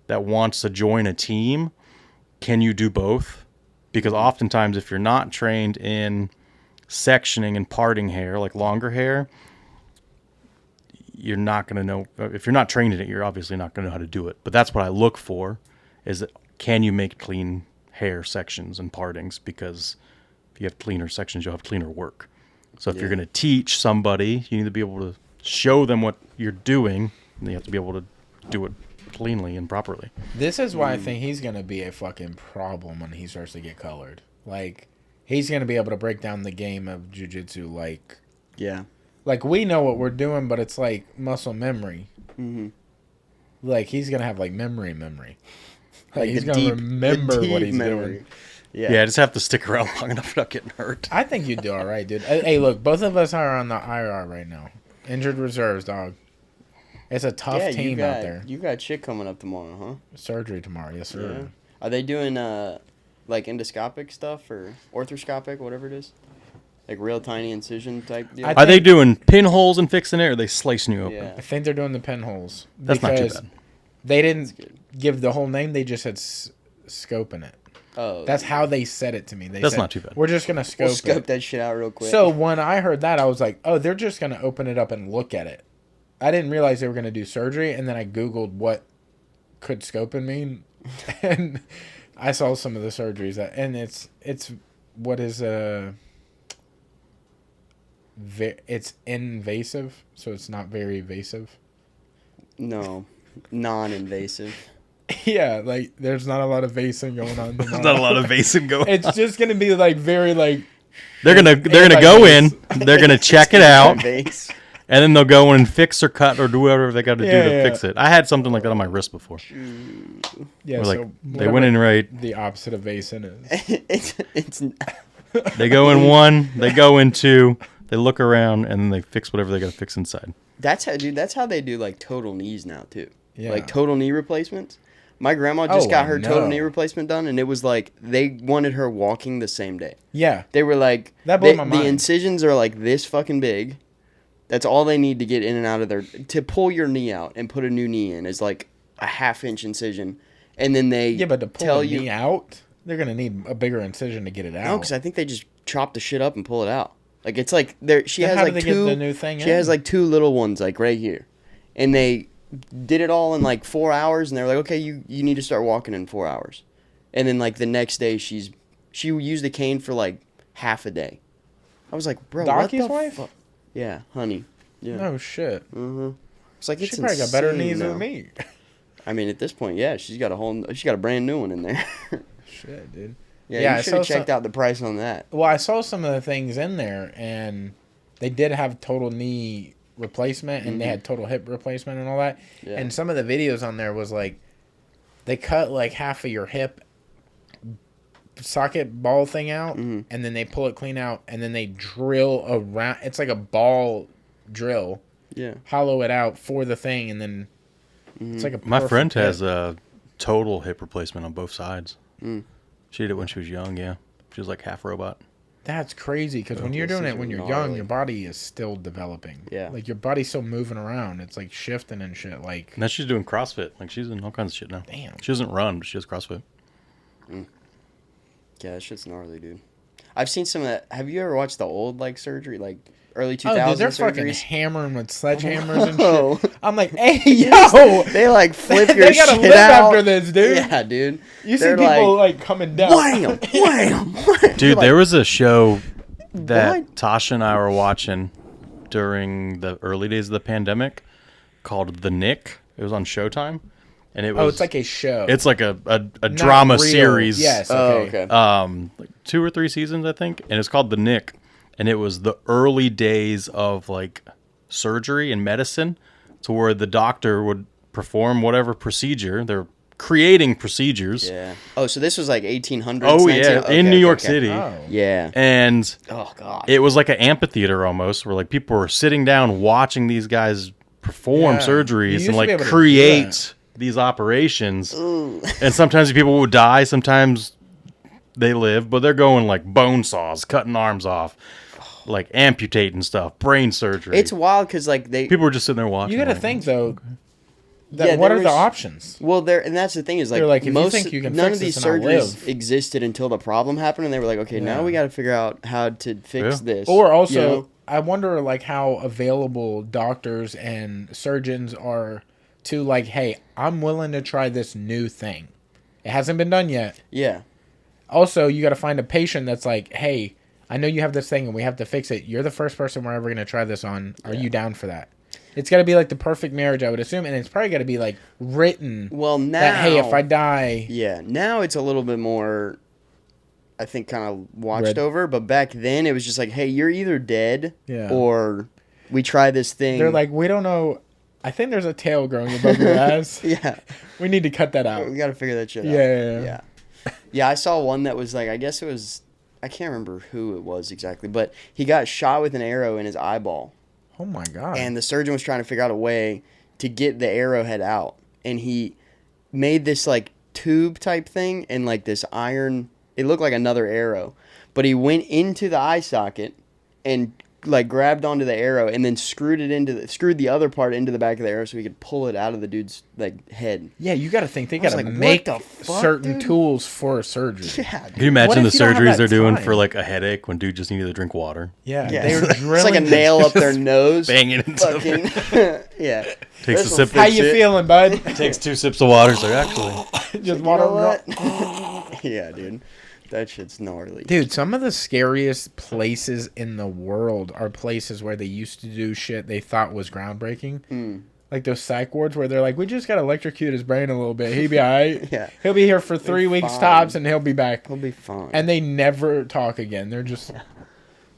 that wants to join a team, can you do both? Because oftentimes if you're not trained in sectioning and parting hair, like longer hair, you're not going to know. If you're not trained in it, you're obviously not going to know how to do it. But that's what I look for, is that can you make clean hair sections and partings? Because if you have cleaner sections, you'll have cleaner work. So if you're going to teach somebody, you need to be able to show them what you're doing, and you have to be able to do it cleanly and properly. This is why I think he's going to be a fucking problem when he starts to get colored. Like, he's going to be able to break down the game of jiu-jitsu like... Yeah. Like, we know what we're doing, but it's like muscle memory. Mm-hmm. Like, he's going to have, like, memory. Like, he's the going to remember what he's memory. doing. Yeah, I just have to stick around long enough without getting hurt. I think you'd do all right, dude. Hey, look, both of us are on the IR right now. Injured reserves, dog. It's a tough team out there. You got shit coming up tomorrow, huh? Surgery tomorrow, yes, sir. Yeah. Are they doing, like, endoscopic stuff or orthoscopic, whatever it is? Like real tiny incision type deal? Are they doing pinholes and fixing it, or are they slicing you open? Yeah. I think they're doing the pinholes. That's not too bad. They didn't give the whole name. They just said scoping it. Oh. That's how they said it to me. They That's said, not too bad. We're just going to scope scope that shit out real quick. So when I heard that, I was like, oh, they're just going to open it up and look at it. I didn't realize they were going to do surgery, and then I Googled what could scoping mean, and I saw some of the surgeries. And it's what is it's invasive, so it's not very evasive. No, non-invasive. Yeah, like there's not a lot of vasing going on. There's not a lot of vasing going on. It's just gonna be like very like. They're gonna go in. They're gonna check it out, Vase. and then they'll go in and fix or cut or do whatever they got to do to fix it. I had something like that on my wrist before. Yeah, Where, so they went in right. The opposite of vasing is. It's. They go in one. They go in two. They look around and then they fix whatever they got to fix inside. That's how, dude. That's how they do like total knees now too. Yeah. Like total knee replacements. My grandma just got her no. total knee replacement done, and it was like they wanted her walking the same day. Yeah. They were like, That blew my mind. The incisions are like this fucking big. That's all they need to get in and out of their to pull your knee out and put a new knee in is like a 1/2 inch incision, and then they but to pull tell the you knee out, they're gonna need a bigger incision to get it out. no, because I think they just chop the shit up and pull it out. Like it's like there she Then has how like do they two. get the new thing She in? has like two little ones like right here, and they did it all in like 4 hours, and they were like, okay, you need to start walking in 4 hours, and then like the next day she used the cane for like half a day. I was like, bro, Docky's what the wife? fuck? Yeah, honey. Yeah. No shit. Mm-hmm. It's like She it's probably got better insane knees now. than me. I mean, at this point, yeah, she's got a brand new one in there. Shit, dude. Yeah, I you should have saw checked out the price on that. Well, I saw some of the things in there, and they did have total knee replacement, and they had total hip replacement and all that. Yeah. And some of the videos on there was like, they cut like half of your hip socket ball thing out, and then they pull it clean out, and then they drill around. It's like a ball drill. Yeah. Hollow it out for the thing, and then it's like a. My perfect friend hip. has a total hip replacement on both sides. Mm. She did it when she was young. Yeah, she was like half robot. That's crazy because when you're doing it when you're young, your body is still developing. Yeah. Like your body's still moving around. It's like shifting and shit. Like Now she's doing CrossFit. Like she's in all kinds of shit now. Damn. She doesn't run, but she does CrossFit. Yeah, that shit's gnarly, dude. I've seen some of that. Have you ever watched the old like surgery, like early 2000s oh, dude, they're fucking surgeries? hammering with sledgehammers and Whoa. shit. I'm like, hey, yo, They like flip they your gotta shit live out. after this, dude. Yeah, dude. You see They're people like coming down. wham, wham, wham. Dude, Like, there was a show that What? Tasha and I were watching during the early days of the pandemic called The Nick. It was on Showtime, and it was. Oh, it's like a show. It's like a Not drama real. series. Yes. Oh, Okay. okay. Like 2 or 3 seasons, I think, and it's called The Nick, and it was the early days of like surgery and medicine, to where the doctor would perform whatever procedure. They're creating procedures. Yeah. Oh, so this was like 1800s. Oh 19 yeah, okay, in New York okay. City. Oh. Yeah. And Oh god. it was like an amphitheater almost, where like people were sitting down watching these guys perform Yeah. You surgeries used and to be like able to do create these operations. Ooh. And sometimes people would die, sometimes they live, but they're going like bone saws, cutting arms off, like amputating stuff, brain surgery. It's wild because like they. People were just sitting there watching. You got to like, think though. What are the options? Well, and that's the thing is like, They're like, if you think you can none fix of these this and I'll surgeries live. existed until the problem happened, and they were like, okay, now we got to figure out how to fix this. Or also, you know? I wonder like how available doctors and surgeons are to like, hey, I'm willing to try this new thing. It hasn't been done yet. Yeah. Also, you got to find a patient that's like, hey, I know you have this thing and we have to fix it. You're the first person we're ever going to try this on. Are you down for that? It's got to be like the perfect marriage, I would assume, and it's probably got to be like written. Well, now that, hey, if I die, now it's a little bit more, I think, kind of watched Red. over. But back then, it was just like, hey, you're either dead Yeah. or we try this thing. they're like, we don't know. I think there's a tail growing above your ass. yeah, We need to cut that out. we got to figure that shit out. Yeah. Yeah, I saw one that was like, I guess it was, I can't remember who it was exactly, but he got shot with an arrow in his eyeball. Oh my god! And the surgeon was trying to figure out a way to get the arrowhead out. And he made this like tube type thing and like this iron, it looked like another arrow. But he went into the eye socket and like grabbed onto the arrow and then screwed the other part into the back of the arrow so he could pull it out of the dude's like head. Yeah, you got to think they got to like, what make the fuck, certain dude? tools for surgery. Yeah, Can you imagine the if you don't have surgeries that they're doing time? for like a headache when dude just needed to drink water? Yeah, Yeah. they were It's drilling. like a nail up their nose. Banging into Fucking, yeah. Takes a This'll sip. fix How you it. feeling, bud? Takes 2 sips of water. So actually, Just You water. know what? Yeah, dude. That shit's gnarly. Dude, some of the scariest places in the world are places where they used to do shit they thought was groundbreaking. Like those psych wards where they're like, we just got to electrocute his brain a little bit. He'll be all right. Yeah. He'll be here for 3 weeks fine. tops and he'll be back. He'll be fine. And they never talk again. They're just,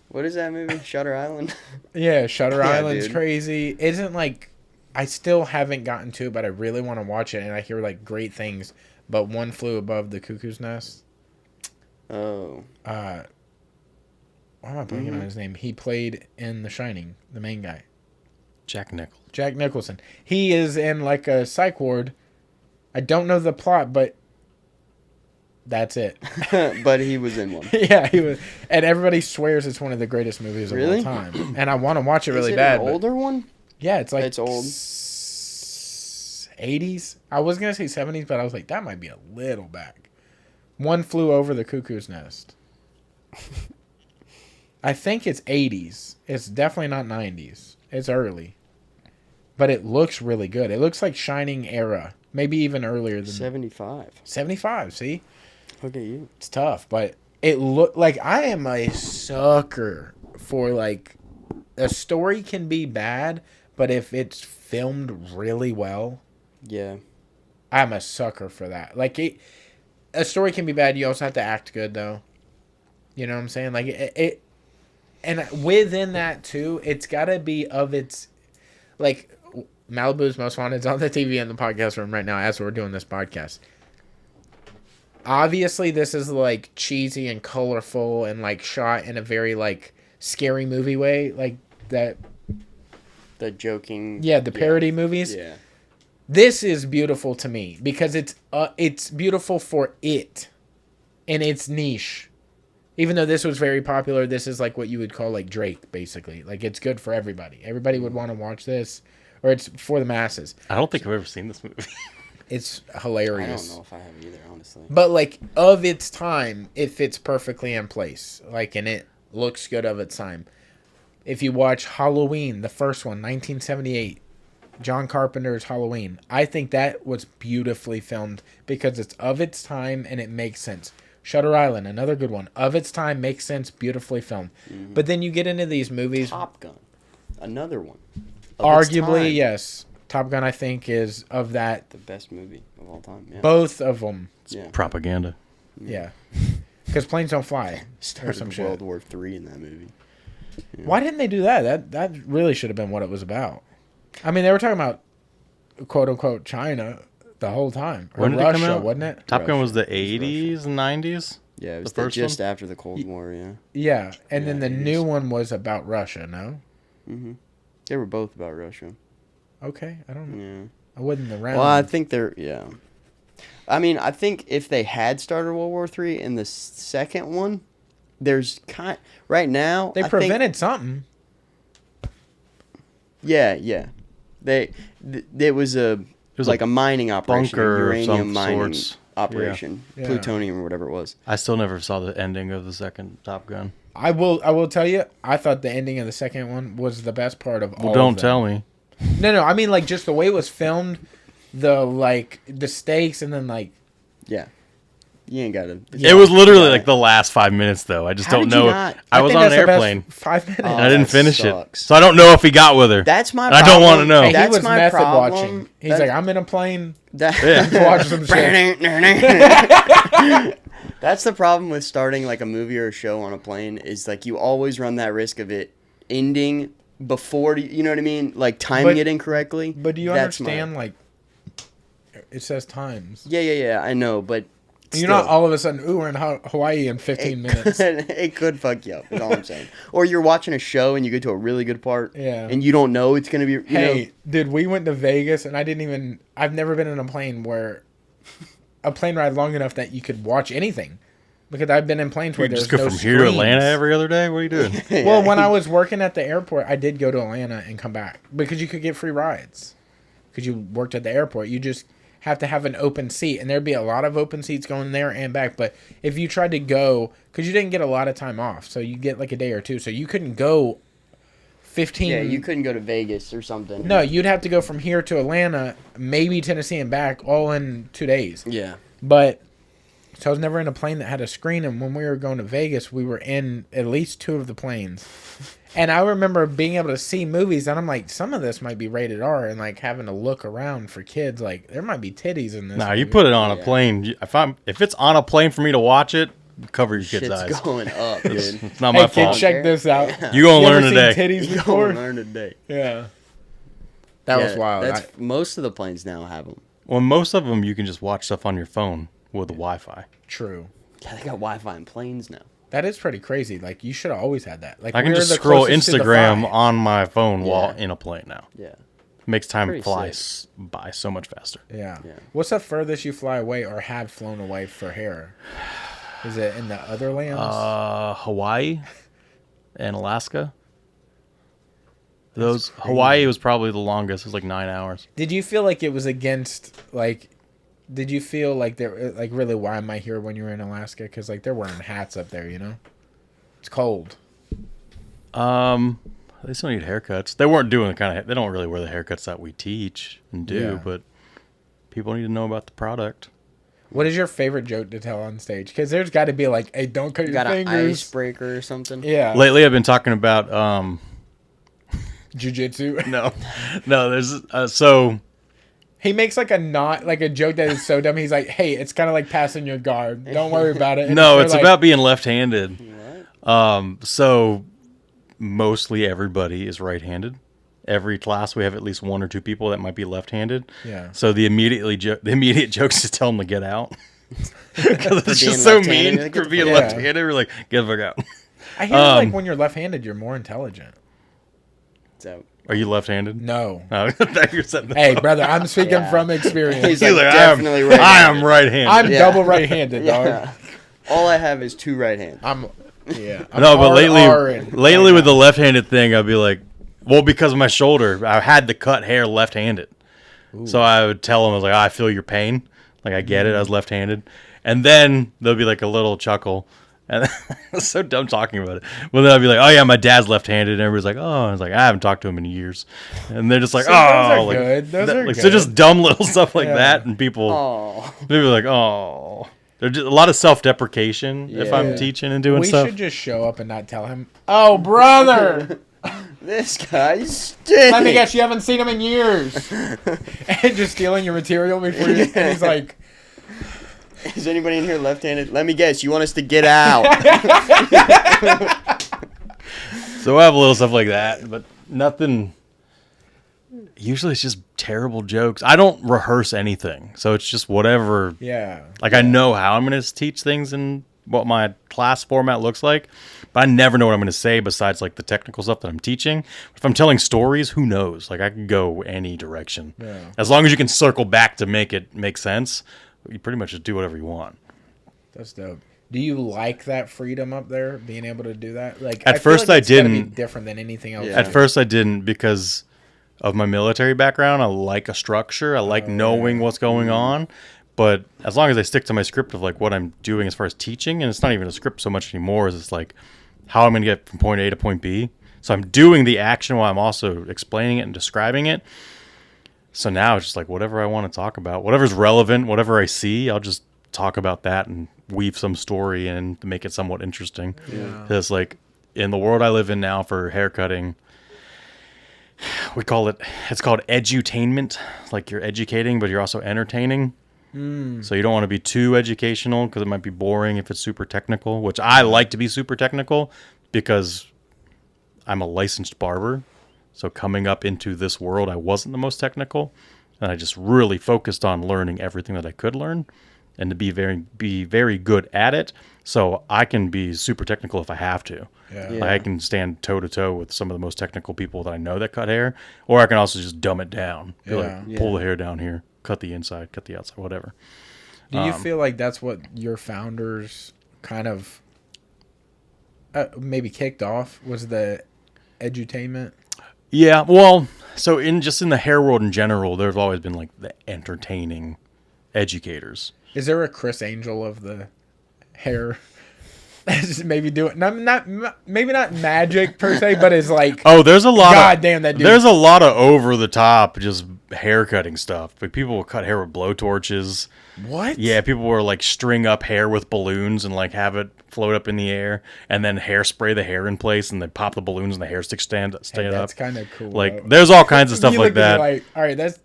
What is that movie? Shutter Island? yeah, Shutter Yeah, Island's dude. crazy. Isn't like, I still haven't gotten to it, but I really want to watch it. And I hear like great things. But One Flew Above the Cuckoo's Nest. Oh. Why am I blanking on his name? He played in The Shining, the main guy. Jack Nicholson. Jack Nicholson. He is in like a psych ward. I don't know the plot, but that's it. But he was in one. Yeah, he was, and everybody swears it's one of the greatest movies of Really? all time. And I want to watch it really Is it bad. an but- older one? yeah, it's like It's old. 80s. I was gonna say 70s, but I was like, that might be a little back. One Flew Over the Cuckoo's Nest. I think it's 80s. It's definitely not 90s. It's early. But it looks really good. It looks like Shining era. Maybe even earlier than 75. 75, see? Look at you. It's tough, but it look like I am a sucker for like a story can be bad, but if it's filmed really well, Yeah. I'm a sucker for that. Like a story can be bad, you also have to act good though. You know what I'm saying? Like it and within that too, it's got to be of its like Malibu's Most Wanted's on the TV in the podcast room right now as we're doing this podcast. Obviously, this is like cheesy and colorful and like shot in a very like scary movie way, like that. The joking. Yeah, the parody movies. Yeah. This is beautiful to me because it's beautiful for it and its niche. Even though this was very popular, this is like what you would call like Drake, basically. Like it's good for everybody. Everybody would want to watch this, or it's for the masses. I don't think I've ever seen this movie. It's I hilarious. don't know if I have either, honestly. But like of its time, it fits perfectly in place. Like and it looks good of its time. If you watch Halloween, the first one, 1978, John Carpenter's Halloween, I think that was beautifully filmed because it's of its time and it makes sense. Shutter Island, another good one. Of its time, makes sense, beautifully filmed. Mm-hmm. But then you get into these movies. Top Gun. Another one. Of its Arguably, time. yes. Top Gun, I think, is of that. The best movie of all time. Yeah. Both of them. Yeah. Propaganda. Yeah. Because planes don't fly. Or Started some shit. World War III in that movie. Yeah. Why didn't they do that? That really should have been what it was about. I mean, they were talking about quote unquote China the whole time. Or When did it come Russia, out? wasn't it? Top Gun was the Russia. It was 80s and 90s. Yeah, it was The first just one? after the Cold War, yeah. Yeah. And then Yeah, the it new is. one was about Russia, no? Mm-hmm. They were both about Russia. Okay. I don't know. Yeah. I wasn't around. Well, I think they're, yeah. I mean, I think if they had started World War III in the second one, there's right now. they I think- prevented something. Yeah. It was a was like a mining operation, a bunker of uranium some mining sorts. operation, Yeah. plutonium or whatever it was. I still never saw the ending of the second Top Gun. I will tell you, I thought the ending of the second one was the best part of all. Well, don't of them. tell me. No, I mean like just the way it was filmed, the stakes, and then like. Yeah. You ain't got to. It was literally like the last 5 minutes, though. I just How don't did you know. not- I was think on an that's the best airplane. 5 minutes. And I didn't that finish sucks. it. So I don't know if he got with her. That's my And problem. I don't want to know. Hey, he That's was my method problem. watching. He's That- like, I'm in a plane. That, Watch some shit. That's the problem with starting like a movie or a show on a plane is like you always run that risk of it ending before you know what I mean, like timing it incorrectly. But do you That's understand? Like, it says times. Yeah, I know, but You're not all of a sudden, ooh, we're in Hawaii in 15 minutes. It could fuck you up. Is all I'm saying. Or you're watching a show and you get to a really good part, Yeah. and you don't know it's gonna be. Hey, dude, we went to Vegas, and I've never been in a plane ride long enough that you could watch anything. Because I've been in planes where You there's just go no from here to screens. Atlanta every other day? What are you doing? Well, when I was working at the airport, I did go to Atlanta and come back. Because you could get free rides. Because you worked at the airport. You just have to have an open seat. And there'd be a lot of open seats going there and back. But if you tried to go, because you didn't get a lot of time off. So you get like a day or two. So you couldn't go 15. Yeah, you couldn't go to Vegas or something. No, you'd have to go from here to Atlanta, maybe Tennessee and back, all in 2 days. Yeah. But so I was never in a plane that had a screen, and when we were going to Vegas, we were in at least 2 of the planes. And I remember being able to see movies, and I'm like, some of this might be rated R, and like having to look around for kids, like there might be titties in this. Nah, movie. you put it on a plane. If it's on a plane for me to watch it, cover your kids' Shit's eyes. going up, dude. It's not Hey my kid, fault. check this out. You gonna You learn ever seen today. titties You before? gonna learn today. Yeah, that was wild. That's most of the planes now have them. Well, most of them you can just watch stuff on your phone with the Wi-Fi. True. Yeah, they got Wi-Fi in planes now. That is pretty crazy. Like you should have always had that. Like I can we're just the scroll closest to the Instagram 5. on my phone while Yeah. in a plane now. Yeah. Makes time Pretty fly sick. by so much faster. Yeah. Yeah. What's the furthest you fly away or have flown away for hair? Is it in the other lands? Hawaii and Alaska. Hawaii was probably the longest. It was like 9 hours. Did you feel like it was against like? Did you feel like there like really? Why am I here when you were in Alaska? Because like they're wearing hats up there, you know. It's cold. They still need haircuts. They weren't doing the kind of. They don't really wear the haircuts that we teach and do, Yeah. but people need to know about the product. What is your favorite joke to tell on stage? Because there's got to be like, hey, don't cut You your got an fingers. icebreaker or something. Yeah. Lately, I've been talking about Jiu-jitsu. no. There's so He makes like a joke that is so dumb. He's like, hey, it's kind of like passing your guard. Don't worry about it. And no, they're it's like, about being left-handed. What? So mostly everybody is right-handed. Every class we have at least 1 or 2 people that might be left-handed. Yeah. So the immediate joke is to tell them to get out. Because it's being just so left-handed, mean like, for get the being fuck out. left-handed. We're like, get the fuck out. I hear like when you're left-handed, you're more intelligent. So Are you left-handed? No. No, I thought you were setting that Hey, up. brother, I'm speaking Yeah. from experience. He's He's like, like, definitely right. I am right-handed. I'm Yeah. double right-handed, dog. Yeah. All I have is 2 right hands. I'm no, but lately with the left-handed thing, I'd be like, well, because of my shoulder, I had to cut hair left-handed. So I would tell them, I was like, I feel your pain. Like, I get it. I was left-handed. And then there'll be like a little chuckle. And it's so dumb talking about it. Well, then I'd be like, oh, yeah, my dad's left-handed. And everybody's like, oh. I was like, I haven't talked to him in years. And they're just like, See, oh. those are like, good. Those are so good. just dumb little stuff like Yeah. that. And people, Oh. they'll be like, oh. There's just a lot of self-deprecation if Yeah. I'm teaching and doing We stuff. should just show up and not tell him, oh, brother. This guy's stinking. Let me guess, you haven't seen him in years. And just stealing your material before you. And he's like, Is anybody in here left-handed? Let me guess. You want us to get out? So I have a little stuff like that, but nothing. Usually it's just terrible jokes. I don't rehearse anything, so it's just whatever. yeah. Like I know how I'm going to teach things and what my class format looks like, but I never know what I'm going to say besides like the technical stuff that I'm teaching. If I'm telling stories, who knows? Like I can go any direction. Yeah. As long as you can circle back to make it make sense, you pretty much just do whatever you want. That's dope. Do you like that freedom up there, being able to do that? Like At I feel first like I it's gotta be didn't. different than anything else. Yeah. At first I didn't because of my military background. I like a structure. I like knowing what's going on. But as long as I stick to my script of like what I'm doing as far as teaching, and it's not even a script so much anymore, is it's like how I'm going to get from point A to point B. So I'm doing the action while I'm also explaining it and describing it. So now it's just like whatever I want to talk about, whatever's relevant, whatever I see, I'll just talk about that and weave some story in to make it somewhat interesting. Because like in the world I live in now for haircutting, it's called edutainment. Like you're educating, but you're also entertaining. So you don't want to be too educational because it might be boring if it's super technical, which I like to be super technical because I'm a licensed barber. So coming up into this world, I wasn't the most technical, and I just really focused on learning everything that I could learn and to be very good at it. So I can be super technical if I have to. Like I can stand toe to toe with some of the most technical people that I know that cut hair, or I can also just dumb it down. Pull the hair down here, cut the inside, cut the outside, whatever. Do you feel like that's what your founders kind of maybe kicked off, was the edutainment? Yeah, well, so in the hair world in general, there's always been like the entertaining educators. Is there a Chris Angel of the hair? Maybe do it. Maybe not magic per se, but it's like, oh, there's a lot. God damn, that dude. There's a lot of over the top just hair cutting stuff. Like people will cut hair with blowtorches. What? Yeah, people will like string up hair with balloons and like have it float up in the air, and then hairspray the hair in place, and then pop the balloons and the hair sticks stand up. That's kind of cool. Like there's all kinds of stuff like that. Like, all right, that's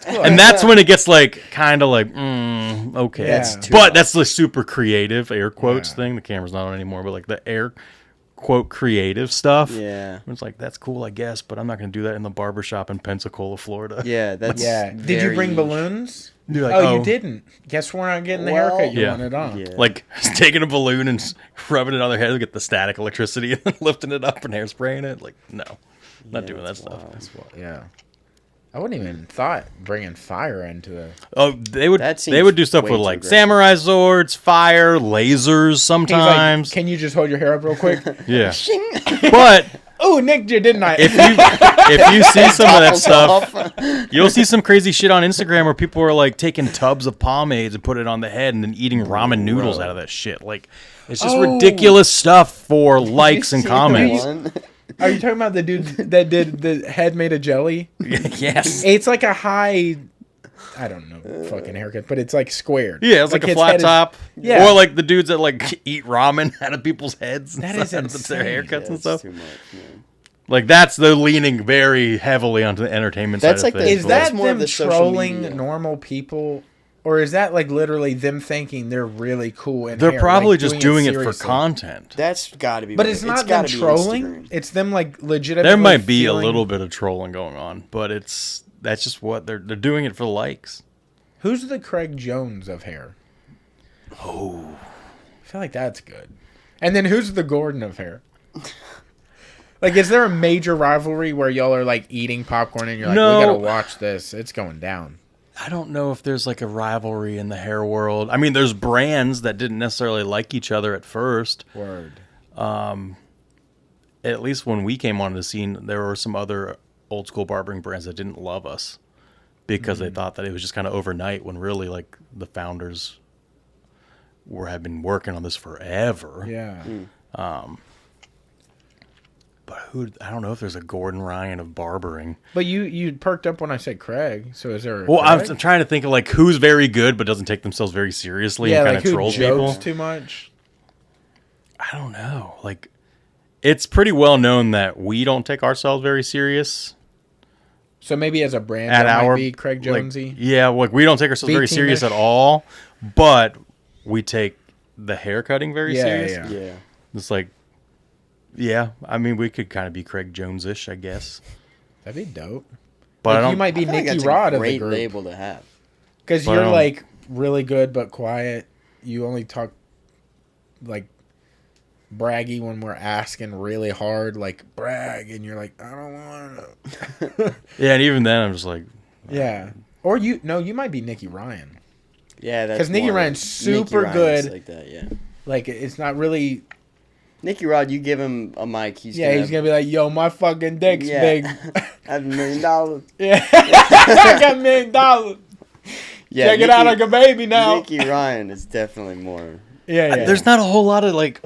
cool. And that's when it gets like kind of like okay. Yeah. But that's the super creative air quotes thing. The camera's not on anymore, but like the air quote creative stuff. Yeah. It's like that's cool, I guess, but I'm not going to do that in the barbershop in Pensacola, Florida. Yeah, that's Did you bring balloons? You're like, oh, you didn't. Guess we're not getting the haircut you wanted on. Yeah. Like taking a balloon and rubbing it on their head to get the static electricity and then lifting it up and hairspraying it. Like, no, not doing that stuff. Yeah. I wouldn't even thought bringing fire into it. Oh, they would do stuff way with too like aggressive. samurai swords, fire, lasers He's sometimes. like, can you just hold your hair up real quick? Yeah. But Oh, Nick, you didn't I? if you see some of that stuff, you'll see some crazy shit on Instagram where people are like taking tubs of pomades and put it on the head and then eating ramen noodles out of that shit. Like, it's just ridiculous stuff for likes and comments. Are you talking about the dude that did the head made of jelly? Yes. It's like a high, I don't know, fucking haircut, but it's like squared. Yeah, it's like a his flat head is- top. Yeah. Or like the dudes that like eat ramen out of people's heads. And That stuff, is out of their insane. haircuts and stuff. Too much, man. Like that's the leaning very heavily onto the entertainment That's side like of the- things. Is but, that That's more of them the social trolling media. normal people? Or is that like literally them thinking they're really cool in they're hair, probably like, just doing doing it for seriously? content. That's got to be. But it's not them gotta be trolling. Instagram. It's them like legitimately. There might be a feeling- little bit of trolling going on, but that's just what they're doing it for the likes. Who's the Craig Jones of hair? Oh, I feel like that's good. And then who's the Gordon of hair? Like, is there a major rivalry where y'all are like eating popcorn and you're like, No. we gotta watch this? It's going down. I don't know if there's like a rivalry in the hair world. I mean, there's brands that didn't necessarily like each other at first. Word. At least when we came on the scene, there were some other old school barbering brands that didn't love us because they thought that it was just kind of overnight when really like the founders had been working on this forever. Yeah. But I don't know if there's a Gordon Ryan of barbering. But you perked up when I said Craig. So is there? Well, I'm Craig? trying to think of like who's very good but doesn't take themselves very seriously Yeah, and kind like of who trolls jokes people. too much. I don't know. Like, it's pretty well known that we don't take ourselves very serious So maybe as a brand, at that our might be Craig Jonesy. Like, yeah, like we don't take ourselves very serious B-teamish. at all, but we take the hair cutting very Yeah, serious. yeah. Yeah. It's like, yeah, I mean, we could kind of be Craig Jones-ish, I guess. That'd be dope. But I Like, don't. you might be I feel like Nicky that's Rod a of the great group label to have. because But I you're don't- like really good but quiet. You only talk like braggy when we're asking really hard, like brag, and you're like, I don't want to. Yeah, and even then, I'm just like, Yeah. Or you might be Nicky Ryan. Yeah, that's 'Cause Nicky more- Ryan's super Ryan's good. like that. Yeah. Like it's not really Nicky Rod, you give him a mic, he's gonna be like, yo, my fucking dick's big. I have $1 million. Yeah. I got $1 million. Yeah, Check it out like a baby now. Nicky Ryan is definitely more. Yeah. There's not a whole lot of like.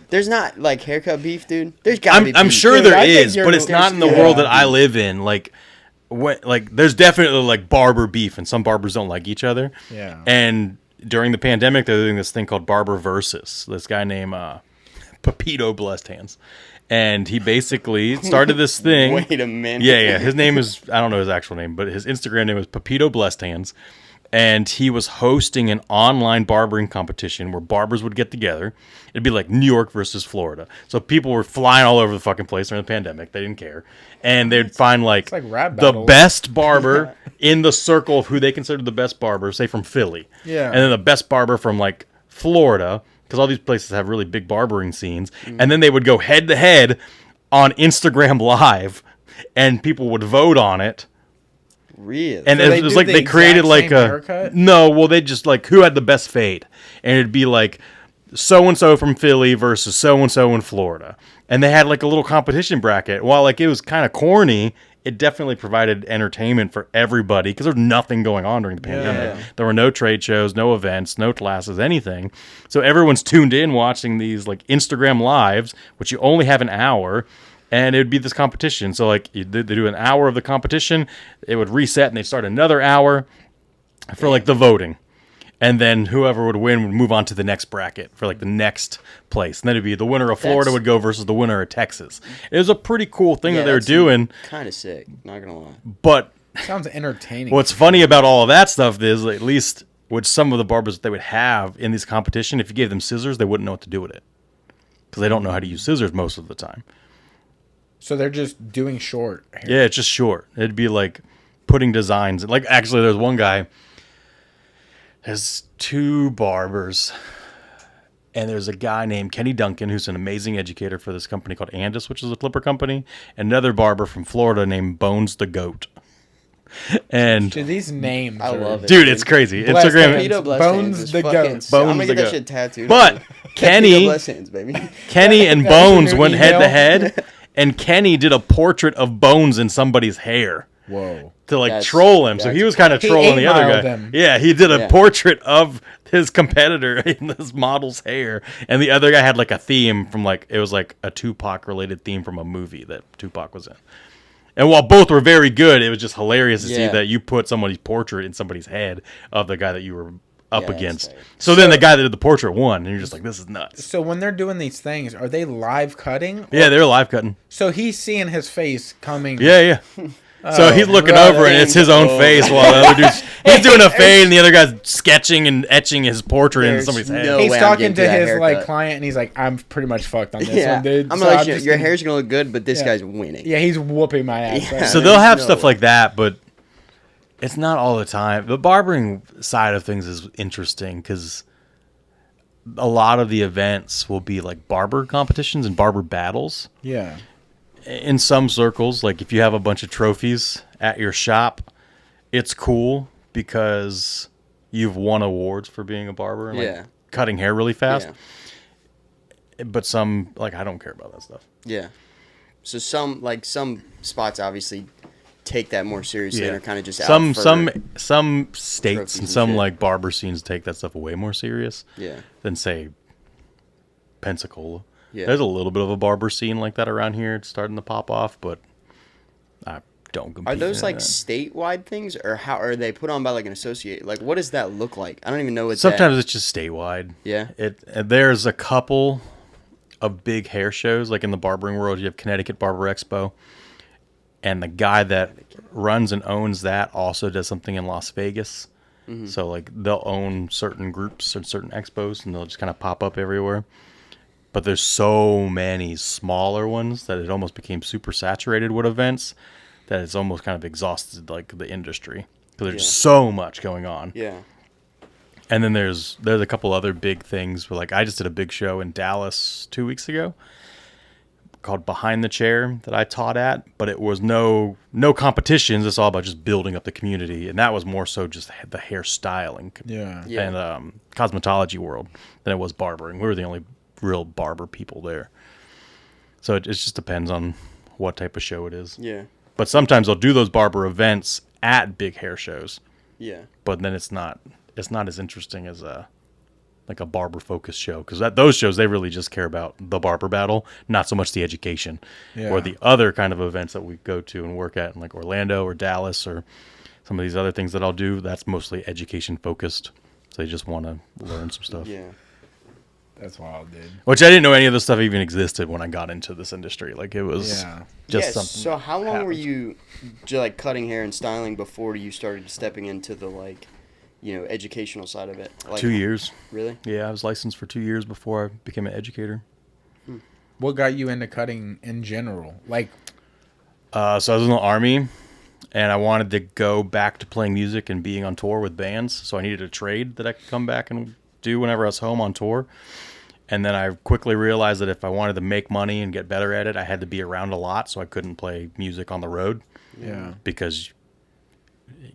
There's not like haircut beef, dude. There's gotta be beef. I'm sure Dude, there I think is, you're- but it's not in the yeah. world that I live in. Like, there's definitely like barber beef, and some barbers don't like each other. Yeah. And during the pandemic, they're doing this thing called Barber Versus. This guy named Pepito Blessed Hands, and he basically started this thing. Wait a minute. Yeah. His name is, I don't know his actual name, but his Instagram name is Pepito Blessed Hands. And he was hosting an online barbering competition where barbers would get together. It'd be like New York versus Florida. So people were flying all over the fucking place during the pandemic. They didn't care. And they'd find like rap the battles. best barber in the circle of who they considered the best barber, say from Philly. Yeah. And then the best barber from like Florida, because all these places have really big barbering scenes. And then they would go head to head on Instagram Live, and people would vote on it. Really? And So it they was do like the they created exact like same a haircut? no. Well, they just like who had the best fade, and it'd be like so and so from Philly versus so and so in Florida, and they had like a little competition bracket. While like it was kind of corny, it definitely provided entertainment for everybody because there was nothing going on during the pandemic. Yeah. There were no trade shows, no events, no classes, anything. So everyone's tuned in watching these like Instagram lives, which you only have an hour. And it would be this competition. So, like, they do an hour of the competition. It would reset, and they'd start another hour for, like, the voting. And then whoever would win would move on to the next bracket for, like, the next place. And then it'd be the winner of Florida would go versus the winner of Texas. It was a pretty cool thing that they were doing. Kind of sick, not gonna lie. But Sounds entertaining. what's funny about all of that stuff is, at least with some of the barbers that they would have in these competition, if you gave them scissors, they wouldn't know what to do with it. Because they don't know how to use scissors most of the time. So they're just doing short hair. Yeah, it's just short. It'd be like putting designs. Like, actually, there's one guy. There's two barbers. And there's a guy named Kenny Duncan, who's an amazing educator for this company called Andis, which is a clipper company. And another barber from Florida named Bones the Goat. And Dude, these names. I love it. dude, it's crazy. Blessed Instagram. hands. Pepito Blessed Bones Hands is the fucking goat. sick. I'm Bones gonna the get that goat. shit tattooed. But Pepito Kenny Blessed Hands, baby. and That's Bones your went new head to email? head. And Kenny did a portrait of Bones in somebody's hair. Whoa. To like That's- troll him. So he was kind of He trolling the other guy. 8-miled him. Yeah, he did a Yeah. portrait of his competitor in this model's hair. And the other guy had like a theme from like, it was like a Tupac related theme from a movie that Tupac was in. And while both were very good, it was just hilarious to see Yeah. that you put somebody's portrait in somebody's head of the guy that you were up Yeah, that's against. tight. So then the guy that did the portrait won. And you're just like, this is nuts. So when they're doing these things, are they live cutting? Yeah, they were live cutting. So he's seeing his face coming. Yeah. So he's looking right. over and it's his own face while the other dude's he's doing a fade and the other guy's sketching and etching his portrait into There's somebody's head. no He's way I'm talking getting to to that his like haircut. client, and he's like, "I'm pretty much fucked on this Yeah, one, dude." I'm So gonna let you. just Your gonna- hair's gonna look good, but this Yeah. guy's winning. Yeah, he's whooping my ass. Yeah. Right? So There's they'll have no stuff way. like that, but it's not all the time. The barbering side of things is interesting because a lot of the events will be like barber competitions and barber battles. Yeah. In some circles, like if you have a bunch of trophies at your shop, it's cool because you've won awards for being a barber and like Yeah. cutting hair really fast. Yeah. But some, like, I don't care about that stuff. Yeah. So some spots obviously take that more seriously and are kind of just some out for, some states trophies and and some shit. like barber scenes take that stuff way more serious Yeah. than say Pensacola. Yeah. There's a little bit of a barber scene like that around here. It's starting to pop off, but I don't compete. Are those in like that. statewide things, or how are they put on by like an associate? Like, what does that look like? I don't even know what. Sometimes it's just statewide. Yeah. There's a couple of big hair shows like in the barbering world. You have Connecticut Barber Expo, and the guy that runs and owns that also does something in Las Vegas. Mm-hmm. So like they'll own certain groups and certain expos, and they'll just kind of pop up everywhere. But there's so many smaller ones that it almost became super saturated with events that it's almost kind of exhausted like the industry because there's so much going on. Yeah. And then there's a couple other big things. Like I just did a big show in Dallas 2 weeks ago called Behind the Chair that I taught at, but it was no competitions. It's all about just building up the community, and that was more so just the hairstyling Yeah. Yeah. and cosmetology world than it was barbering. We were the only real barber people there. So it just depends on what type of show it is. Yeah. But sometimes I'll do those barber events at big hair shows. Yeah. But then it's not as interesting as a barber focused show, because at those shows they really just care about the barber battle, not so much the education. Yeah. Or the other kind of events that we go to and work at in like Orlando or Dallas or some of these other things that I'll do, that's mostly education focused. So they just want to learn some stuff. Yeah. That's wild, dude. Which I didn't know any of this stuff even existed when I got into this industry. Like it was just something. So how long were happened. you like cutting hair and styling before you started stepping into the like, educational side of it? Like, 2 years. Really? Yeah, I was licensed for 2 years before I became an educator. What got you into cutting in general? Like, So I was in the Army, and I wanted to go back to playing music and being on tour with bands. So I needed a trade that I could come back and do whenever I was home on tour. And then I quickly realized that if I wanted to make money and get better at it, I had to be around a lot, so I couldn't play music on the road. yeah. Because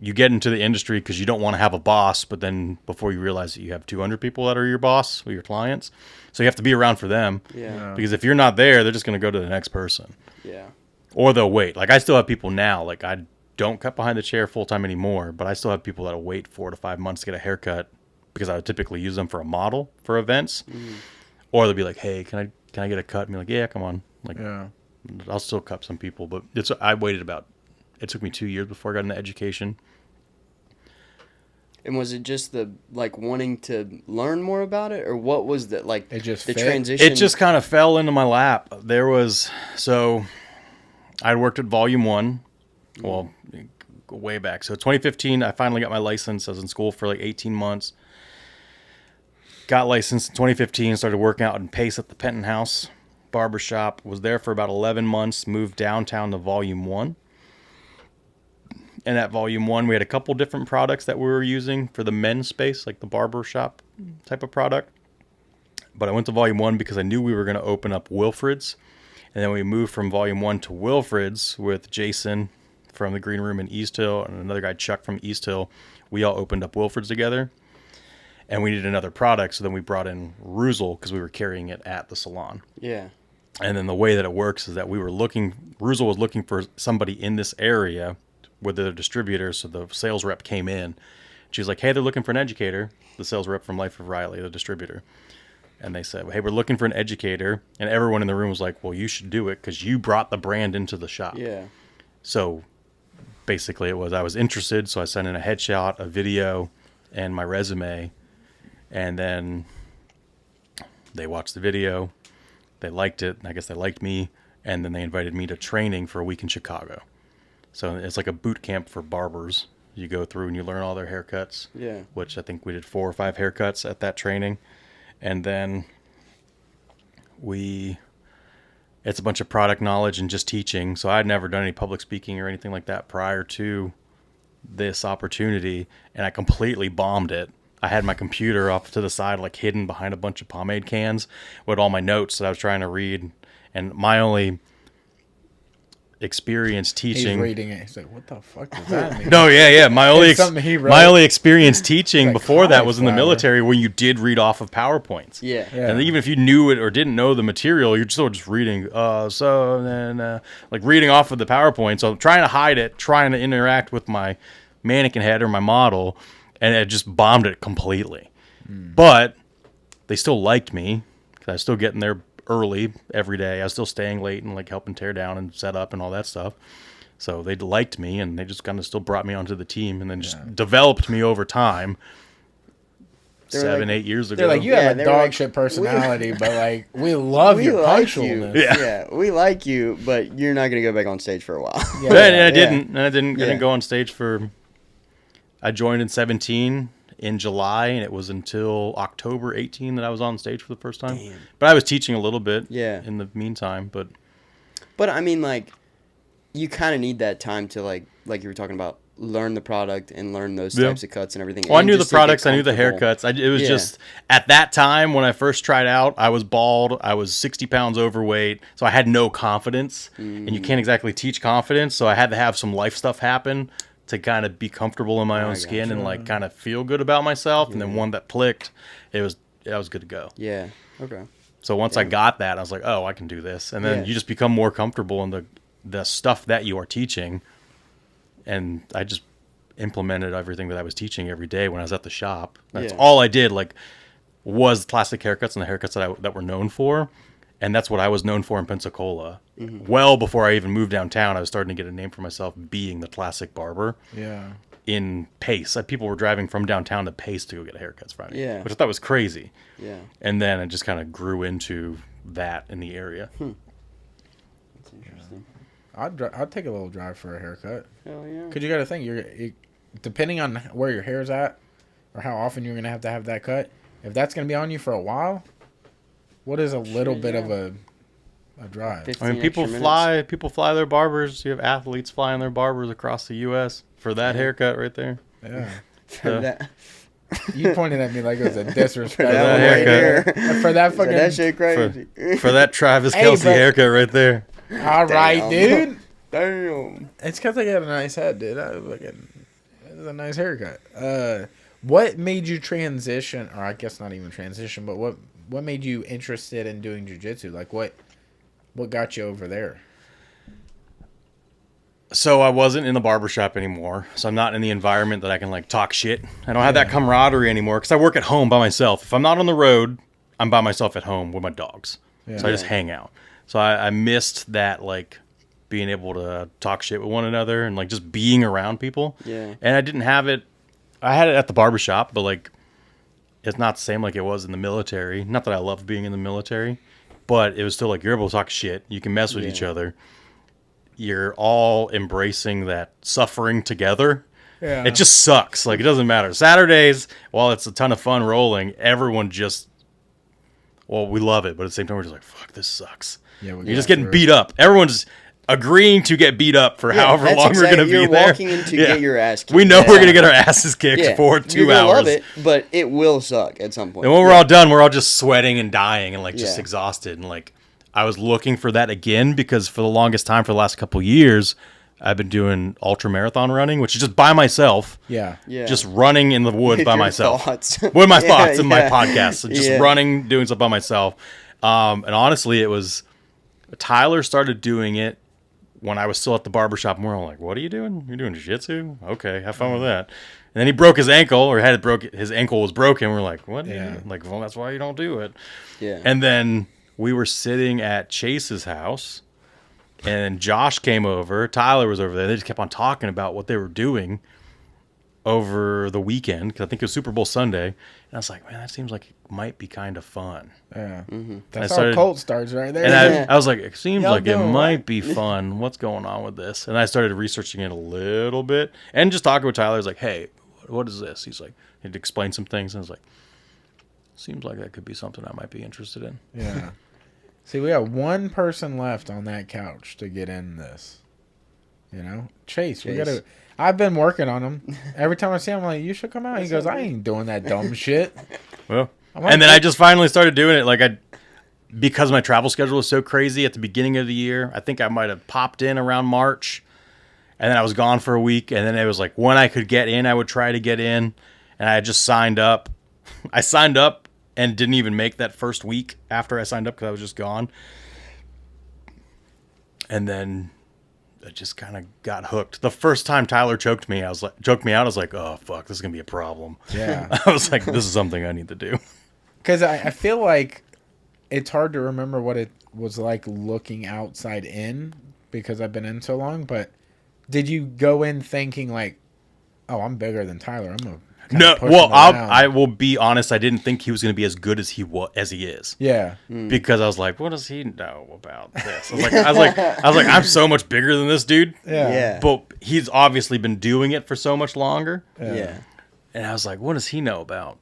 you get into the industry because you don't want to have a boss, but then before you realize that you have 200 people that are your boss or your clients, so you have to be around for them. Yeah. Because if you're not there, they're just going to go to the next person. Yeah. Or they'll wait. Like I still have people now, like I don't cut behind the chair full time anymore, but I still have people that'll wait 4 to 5 months to get a haircut because I would typically use them for a model for events. Or they'll be like, "Hey, can I get a cut?" And be like, "Yeah, come on." Like, Yeah. I'll still cut some people, but it took me 2 years before I got into education. And was it just the like wanting to learn more about it, or what was the like It just the fit? transition? It just kind of fell into my lap. I'd worked at Volume 1, well, way back. So 2015, I finally got my license. I was in school for like 18 months. Got licensed in 2015, started working out in Pace at the Penton House barbershop. Was there for about 11 months, moved downtown to Volume 1. And at Volume 1, we had a couple different products that we were using for the men's space, like the barbershop type of product. But I went to Volume 1 because I knew we were going to open up Wilfred's. And then we moved from Volume 1 to Wilfred's with Jason from the Green Room in East Hill and another guy, Chuck, from East Hill. We all opened up Wilfred's together. And we needed another product, so then we brought in Reuzel because we were carrying it at the salon. Yeah. And then the way that it works is that Reuzel was looking for somebody in this area with the distributor, so the sales rep came in. She was like, "Hey, they're looking for an educator," the sales rep from Life of Riley, the distributor. And they said, "Hey, we're looking for an educator." And everyone in the room was like, "Well, you should do it because you brought the brand into the shop." Yeah. So basically I was interested, so I sent in a headshot, a video, and my resume. And then they watched the video, they liked it, I guess they liked me, and then they invited me to training for a week in Chicago. So it's like a boot camp for barbers. You go through and you learn all their haircuts, Yeah. which I think we did 4 or 5 haircuts at that training. And then it's a bunch of product knowledge and just teaching. So I'd never done any public speaking or anything like that prior to this opportunity, and I completely bombed it. I had my computer off to the side, like hidden behind a bunch of pomade cans with all my notes that I was trying to read. And my only experience teaching. He's reading it. He's like, "What the fuck does that mean?" No, yeah. My only something he wrote. my only experience teaching Like before that was in the cauliflower. military, when you did read off of PowerPoints. Yeah. Yeah. And even if you knew it or didn't know the material, you're still just reading. Like reading off of the PowerPoint. So I'm trying to hide it, trying to interact with my mannequin head or my model, and it just bombed it completely. But they still liked me because I was still getting there early every day. I was still staying late and like helping tear down and set up and all that stuff. So they liked me, and they just kind of still brought me onto the team, and then just developed me over time. They were 7, like- 8 years ago. They're like, "You Yeah, have a they were dog like, shit personality, but like, we love We your like punctualness." you. Yeah. Yeah, we like you, but you're not gonna go back on stage for a while. Yeah. And I Yeah. didn't. And I didn't Yeah. go on stage for. I joined in 17 in July, and it was until October 18 that I was on stage for the first time. Damn. But I was teaching a little bit. Yeah. In the meantime, but But I mean, like, you kind of need that time to like you were talking about, learn the product and learn those Yeah. types of cuts and everything. well, I and knew the just to get products. I knew the comfortable. haircuts. It was Yeah. just at that time when I first tried out, I was bald. I was 60 pounds overweight, so I had no confidence. And you can't exactly teach confidence, so I had to have some life stuff happen to kind of be comfortable in my own skin and like kind of feel good about myself. And then one that clicked, I was good to go. Yeah. Okay. So once I got that, I was like, oh, I can do this. And then you just become more comfortable in the stuff that you are teaching. And I just implemented everything that I was teaching every day when I was at the shop. That's all I did, like, was plastic haircuts and the haircuts that were known for. And that's what I was known for in Pensacola. Well before I even moved downtown, I was starting to get a name for myself being the classic barber. Yeah. In Pace. People were driving from downtown to Pace to go get haircuts from me. Yeah. Which I thought was crazy. Yeah. And then it just kind of grew into that in the area. That's interesting. I'd take a little drive for a haircut. Hell yeah. Because you got to think, you depending on where your hair's at or how often you're going to have that cut, if that's going to be on you for a while, what is a little bit of a drive? I mean, people fly their barbers. You have athletes flying their barbers across the U.S. for that haircut right there. Yeah. For that. You pointed at me like it was a disrespect. For that haircut. For that fucking... that shit crazy. For that Travis Kelce haircut right there. All right, dude. Damn. It's because I got a nice head, dude. It's a nice haircut. What made you transition, or I guess not even transition, but what made you interested in doing jiu-jitsu? Like, what got you over there? So I wasn't in the barbershop anymore. So I'm not in the environment that I can, like, talk shit. I don't have that camaraderie anymore because I work at home by myself. If I'm not on the road, I'm by myself at home with my dogs. Yeah. So I just hang out. So I missed that, like, being able to talk shit with one another and, like, just being around people. Yeah. And I didn't have it. I had it at the barbershop, but, like, it's not the same like it was in the military. Not that I loved being in the military, but it was still like you're able to talk shit. You can mess with each other. You're all embracing that suffering together. Yeah. It just sucks. Like, it doesn't matter. Saturdays, while it's a ton of fun rolling, everyone just, well, we love it, but at the same time, we're just like, fuck, this sucks. Yeah, you're just getting beat up. Everyone's agreeing to get beat up for however long we're going to be there. You're walking in to get your ass kicked. We know we're going to get our asses kicked for 2 hours. Love it, but it will suck at some point. And when we're all done, we're all just sweating and dying and, like, just exhausted. And, like, I was looking for that again because for the longest time, for the last couple of years, I've been doing ultra marathon running, which is just by myself. Yeah. Just running in the woods by myself. With my thoughts and my podcasts. Just running, doing stuff by myself. And honestly, it was Tyler started doing it when I was still at the barbershop, and we're all like, what are you doing? You're doing jiu-jitsu? Okay, have fun with that. And then he broke his ankle, or his ankle was broken. We're like, what? Yeah. Like, well, that's why you don't do it. Yeah. And then we were sitting at Chase's house, and Josh came over. Tyler was over there. They just kept on talking about what they were doing over the weekend, because I think it was Super Bowl Sunday. And I was like, man, that seems like it might be kind of fun. Yeah. Mm-hmm. That's how cult starts right there. And I was like, it seems like it might be fun. What's going on with this? And I started researching it a little bit. And just talking with Tyler, I was like, hey, what is this? He's like, he'd explain some things. And I was like, seems like that could be something I might be interested in. Yeah. See, we got one person left on that couch to get in this. You know? Chase. We gotta... I've been working on him. Every time I see him, I'm like, you should come out. He goes, I ain't doing that dumb shit. Well, and then I just finally started doing it. Like, because my travel schedule was so crazy at the beginning of the year, I think I might have popped in around March, and then I was gone for a week. And then it was like, when I could get in, I would try to get in. And I just signed up. I signed up and didn't even make that first week after I signed up because I was just gone. And then I just kind of got hooked. The first time Tyler choked me out, I was like, oh, fuck, this is going to be a problem. Yeah. I was like, this is something I need to do. Because I feel like it's hard to remember what it was like looking outside in because I've been in so long. But did you go in thinking like, oh, I'm bigger than Tyler. I'm going to No, well, I will be honest. I didn't think he was going to be as good as he is. Yeah, because I was like, what does he know about this? I was like, I'm so much bigger than this dude. Yeah. But he's obviously been doing it for so much longer. Yeah. And I was like, what does he know about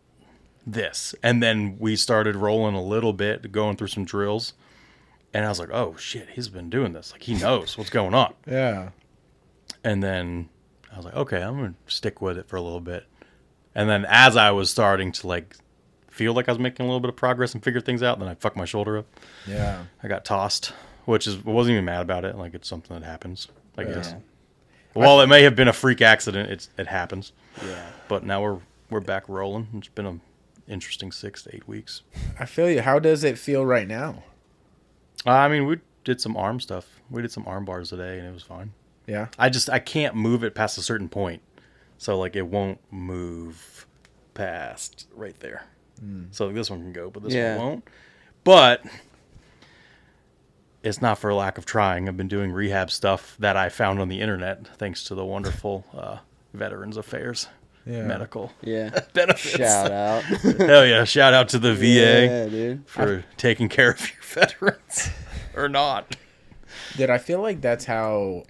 this? And then we started rolling a little bit, going through some drills, and I was like, oh shit, he's been doing this. Like, he knows what's going on. Yeah. And then I was like, okay, I'm going to stick with it for a little bit. And then as I was starting to, like, feel like I was making a little bit of progress and figure things out, then I fucked my shoulder up. Yeah. I got tossed, I wasn't even mad about it. Like, it's something that happens, I guess. While it may have been a freak accident, it happens. Yeah. But now we're back rolling. It's been interesting 6 to 8 weeks. I feel you. How does it feel right now? I mean, we did some arm stuff. We did some arm bars today, and it was fine. Yeah. I can't move it past a certain point. So, like, it won't move past right there. So this one can go, but this one won't. But it's not for lack of trying. I've been doing rehab stuff that I found on the internet, thanks to the wonderful Veterans Affairs medical benefits. Shout out. Hell yeah. Shout out to the VA dude. for taking care of your veterans. Or not. Dude, I feel like that's how,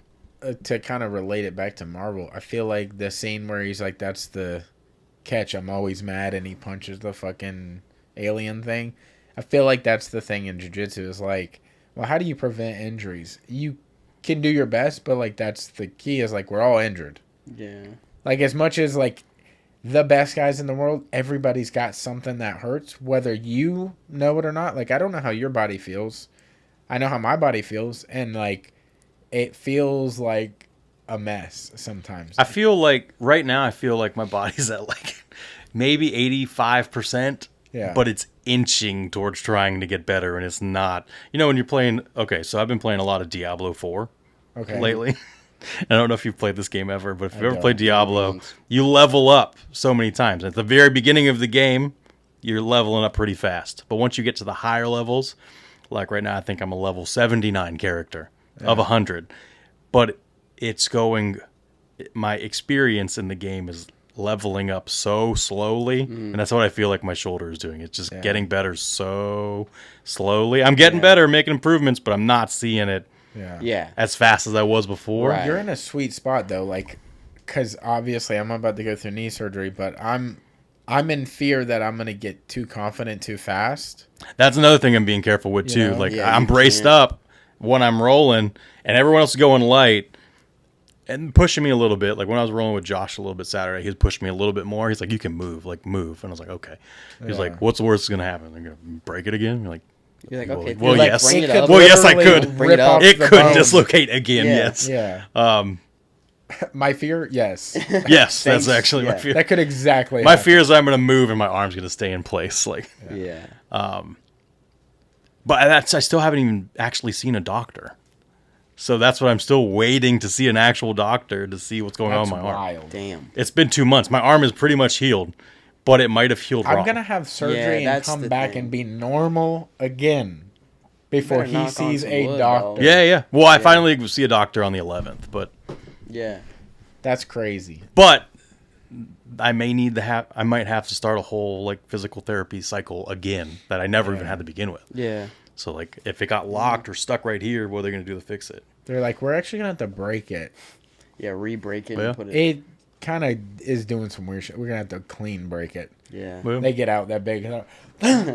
to kind of relate it back to Marvel, I feel like the scene where he's like, that's the catch, I'm always mad, and he punches the fucking alien thing. I feel like that's the thing in jiu-jitsu is like, well, how do you prevent injuries? You can do your best, but like that's the key is like we're all injured. Yeah. Like as much as like the best guys in the world, everybody's got something that hurts, whether you know it or not. Like I don't know how your body feels. I know how my body feels, and like it feels like a mess sometimes. I feel like right now I feel like my body's at like maybe 85%. Yeah. But it's inching towards trying to get better, and it's not. You know, when you're playing... Okay, so I've been playing a lot of Diablo 4 lately. I don't know if you've played this game ever, but if you've ever played Diablo, you level up so many times. At the very beginning of the game, you're leveling up pretty fast. But once you get to the higher levels, like right now I think I'm a level 79 character of 100. But it's going... My experience in the game is leveling up so slowly, and that's what I feel like my shoulder is doing. It's just getting better so slowly. I'm getting better, making improvements, but I'm not seeing it as fast as I was before. Right. You're in a sweet spot though, like, because obviously I'm about to go through knee surgery, but I'm in fear that I'm gonna get too confident too fast. That's another thing I'm being careful with too. know? Like Yeah, I'm you braced can't. up when I'm rolling, and everyone else is going light. And pushing me a little bit. Like when I was rolling with Josh a little bit Saturday, he was pushing me a little bit more. He's like, you can move. Like, move. And I was like, okay. He's like, what's the worst that's going to happen? They're going to break it again? You're like, okay. well, like, yes. bring it up. Well, yes, I Literally could. Bring it up. It the could bone. dislocate again, Yeah. yes. Yeah. My fear, yes. Yes, Thanks. that's actually my Yeah. fear. That could exactly My happen. fear is I'm going to move and my arm's going to stay in place. Like, Yeah. but I still haven't even actually seen a doctor. So that's what I'm still waiting to see an actual doctor to see what's going on That's with my arm. wild. Damn. It's been 2 months. My arm is pretty much healed, but it might have healed I'm wrong. gonna have surgery and that's come the back thing. and be normal again before better he knock on sees some a wood, doctor. dog. Yeah. Well, I finally see a doctor on the 11th, but Yeah. That's crazy. I might have to start a whole like physical therapy cycle again that I never even had to begin with. Yeah. So like if it got locked or stuck right here, what are they going to do to fix it? They're like, we're actually gonna have to break it. Yeah, re-break it Yeah. and put it... It kind of is doing some weird shit. We're gonna have to clean break it. Yeah. Well, They get out that big.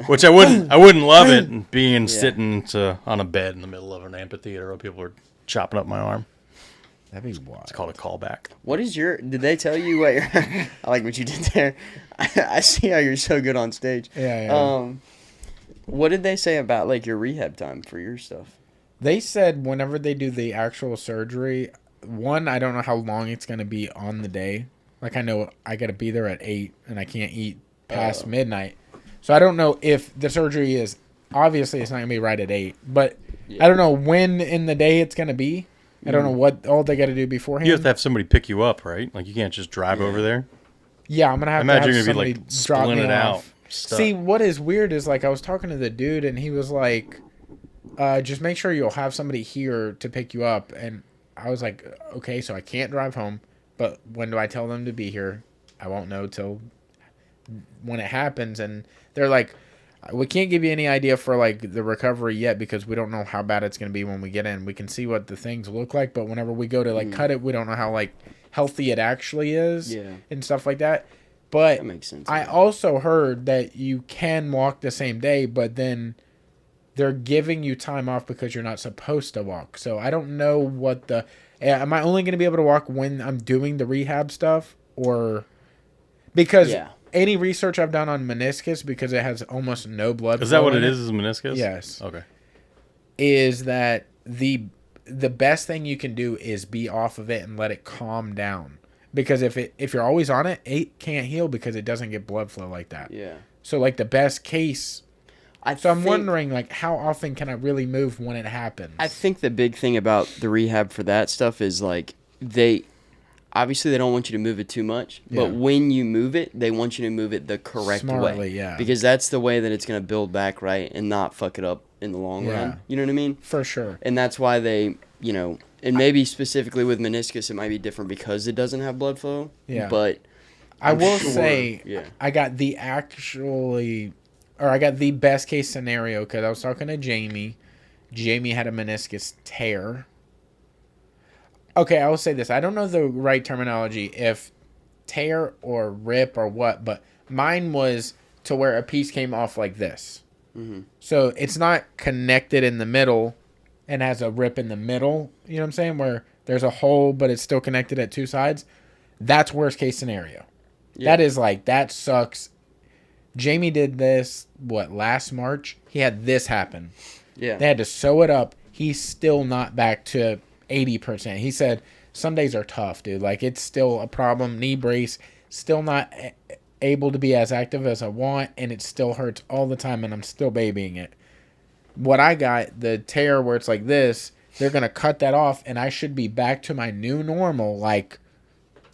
which I wouldn't love it being sitting on a bed in the middle of an amphitheater where people are chopping up my arm. That'd be wild. It's called a callback. What is your... Did they tell you what your... I like what you did there. I see how you're so good on stage. Yeah. What did they say about, like, your rehab time for your stuff? They said whenever they do the actual surgery, one, I don't know how long it's going to be on the day. Like, I know I got to be there at 8, and I can't eat past midnight. So I don't know if the surgery is... Obviously, it's not going to be right at 8. But I don't know when in the day it's going to be. I don't know what all they got to do beforehand. You have to have somebody pick you up, right? Like you can't just drive over there. Yeah, I'm going to have Imagine to you're have gonna be somebody like drop splitting me it out. off. Stuck. See, what is weird is, like, I was talking to the dude, and he was like, just make sure you'll have somebody here to pick you up. And I was like, okay, so I can't drive home, but when do I tell them to be here? I won't know till when it happens. And they're like, we can't give you any idea for, like, the recovery yet because we don't know how bad it's going to be when we get in. We can see what the things look like, but whenever we go to, like, cut it, we don't know how, like, healthy it actually is and stuff like that. But That makes sense. I also heard that you can walk the same day, but then they're giving you time off because you're not supposed to walk. So I don't know what the... Am I only going to be able to walk when I'm doing the rehab stuff? Or... Because any research I've done on meniscus, because it has almost no blood Is that flow what in it is meniscus? Yes. Okay. Is that the best thing you can do is be off of it and let it calm down. Because if you're always on it, it can't heal because it doesn't get blood flow like that. Yeah. So like the best case. I'm think- wondering like how often can I really move when it happens? I think the big thing about the rehab for that stuff is like they don't want you to move it too much, but Yeah. when you move it, they want you to move it the correct Smartly, way. yeah. Because that's the way that it's going to build back right and not fuck it up in the long Yeah. run. You know what I mean? For sure. And that's why they, and maybe specifically with meniscus, it might be different because it doesn't have blood flow. Yeah. But I I'm will sure- say yeah. I got the best case scenario because I was talking to Jamie. Jamie had a meniscus tear. Okay, I will say this. I don't know the right terminology, if tear or rip or what, but mine was to where a piece came off like this. Mm-hmm. So it's not connected in the middle and has a rip in the middle. You know what I'm saying? Where there's a hole, but it's still connected at two sides. That's worst case scenario. Yeah. That is like, that sucks. Jamie did this, last March? He had this happen. Yeah. They had to sew it up. He's still not back to 80%. He said, some days are tough, dude. Like, it's still a problem. Knee brace, still not able to be as active as I want, and it still hurts all the time, and I'm still babying it. What I got, the tear where it's like this, they're going to cut that off, and I should be back to my new normal. Like,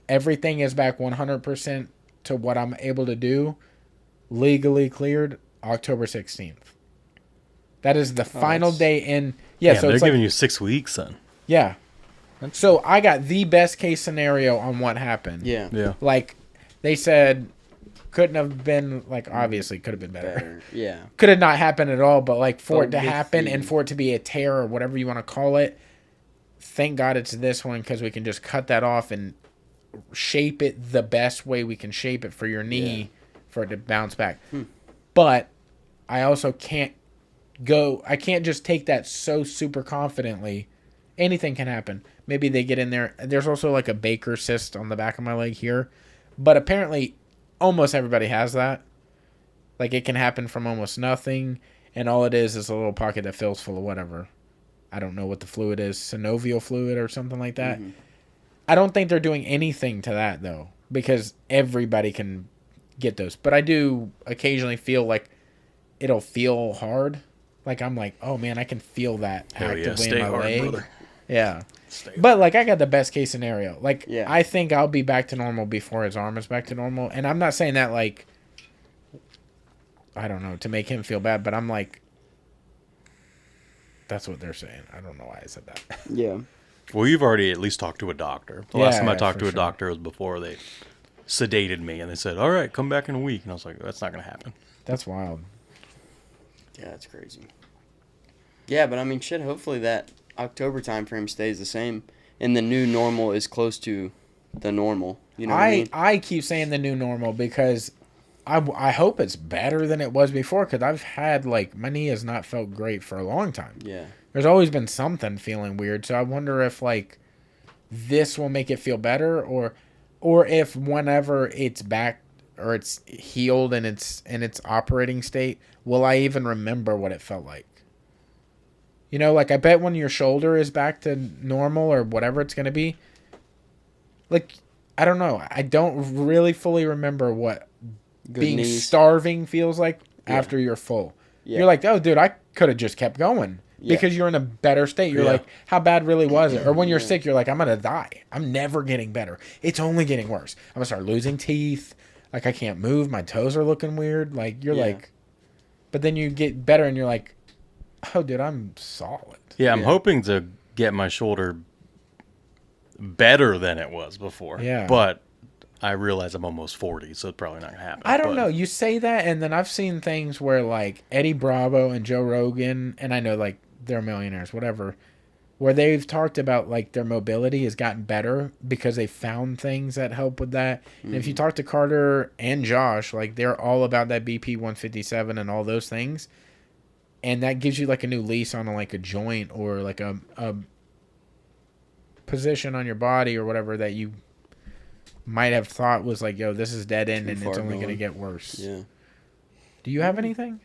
everything is back 100% to what I'm able to do, legally cleared, October 16th. That is the final day in. Yeah, so they're it's like, giving you 6 weeks then. yeah. So I got the best case scenario on what happened. Yeah. Yeah. Like, they said, couldn't have been, like, obviously could have been better. Yeah. Could have not happened at all, but, like, for But it to with happen the- and for it to be a tear or whatever you want to call it, thank God it's this one because we can just cut that off and shape it the best way we can shape it for your knee for it to bounce back. But I also can't just take that so super confidently. Anything can happen. Maybe they get in there. There's also like a Baker cyst on the back of my leg here. But apparently almost everybody has that. Like, it can happen from almost nothing. And all it is a little pocket that fills full of whatever. I don't know what the fluid is. Synovial fluid or something like that. Mm-hmm. I don't think they're doing anything to that, though. Because everybody can get those. But I do occasionally feel like it'll feel hard. Like, I'm like, oh, man, I can feel that Hell yeah, actively stay in my hard, leg. brother. Yeah. Stay But, like, I got the best case scenario. Like, Yeah. I think I'll be back to normal before his arm is back to normal. And I'm not saying that, like, I don't know, to make him feel bad. But I'm like, that's what they're saying. I don't know why I said that. Yeah. Well, you've already at least talked to a doctor. The last time I Yeah, talked for to a sure. doctor was before they sedated me, and they said, "All right, come back in a week." And I was like, "That's not going to happen." That's wild. Yeah, that's crazy. Yeah, but I mean, shit, hopefully that October time frame stays the same and the new normal is close to the normal. You know what I mean? I keep saying the new normal because I hope it's better than it was before because I've had, like, my knee has not felt great for a long time. Yeah. There's always been something feeling weird, so I wonder if, like, this will make it feel better or if whenever it's back or it's healed and it's in its operating state, will I even remember what it felt like? You know, like, I bet when your shoulder is back to normal or whatever it's going to be, like, I don't know. I don't really fully remember what Good being knees. starving feels like Yeah. after you're full. Yeah. You're like, oh, dude, I could have just kept going. Yeah. Because you're in a better state. You're Yeah. like, how bad really was it? Or when you're sick, you're like, I'm going to die. I'm never getting better. It's only getting worse. I'm going to start losing teeth. Like, I can't move. My toes are looking weird. Like, you're Yeah. like, but then you get better and you're like, oh, dude, I'm solid. Yeah, I'm Yeah. hoping to get my shoulder better than it was before. Yeah. But I realize I'm almost 40, so it's probably not going to happen. I don't But know. You say that, and then I've seen things where, like, Eddie Bravo and Joe Rogan, and I know, like, they're millionaires, whatever, where they've talked about, like, their mobility has gotten better because they found things that help with that. And if you talk to Carter and Josh, like, they're all about that BP 157 and all those things. And that gives you, like, a new lease on, like, a joint or, like, a position on your body or whatever that you might have thought was like, yo, this is dead end Too and it's far only going to gone. get worse. Yeah. Do you have anything?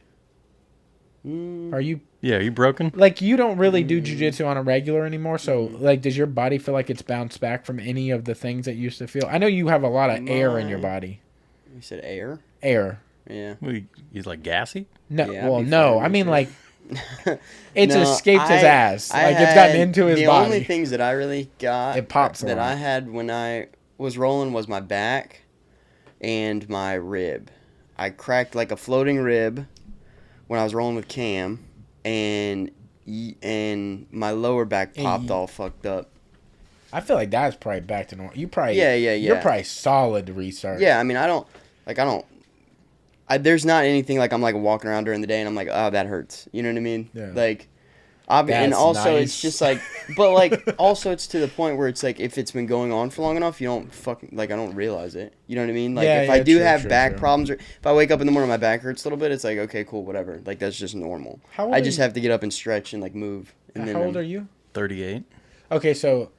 Are you Yeah, you broken? like, you don't really do jiu-jitsu on a regular anymore, so like, does your body feel like it's bounced back from any of the things that used to feel? I know you have a lot of air in your My- body. You said air? Air. Yeah. He's like gassy. No, Yeah, I'd well, be no. fine I with mean, it. like, it's No, escaped his ass. I Like, it's gotten had- into his the body. only things that I really got It pops a that lot. I had when I was rolling was my back and my rib. I cracked like a floating rib when I was rolling with Cam, and my lower back popped all fucked up. I feel like that's probably back to normal. You probably, Yeah. You're probably solid to restart. Yeah, I mean, there's not anything like I'm like walking around during the day and I'm like, oh, that hurts. You know what I mean? Yeah. Like, and That's also nice. it's just like, but like, also it's to the point where it's like, if it's been going on for long enough, you don't fucking, like, I don't realize it. You know what I mean? Like, Yeah, if I yeah, do true, have true, back true. problems, or if I wake up in the morning, my back hurts a little bit, it's like, okay, cool, whatever. Like, that's just normal. How old I are just you? have to get up and stretch and like move. And How old are you? 38. Okay, so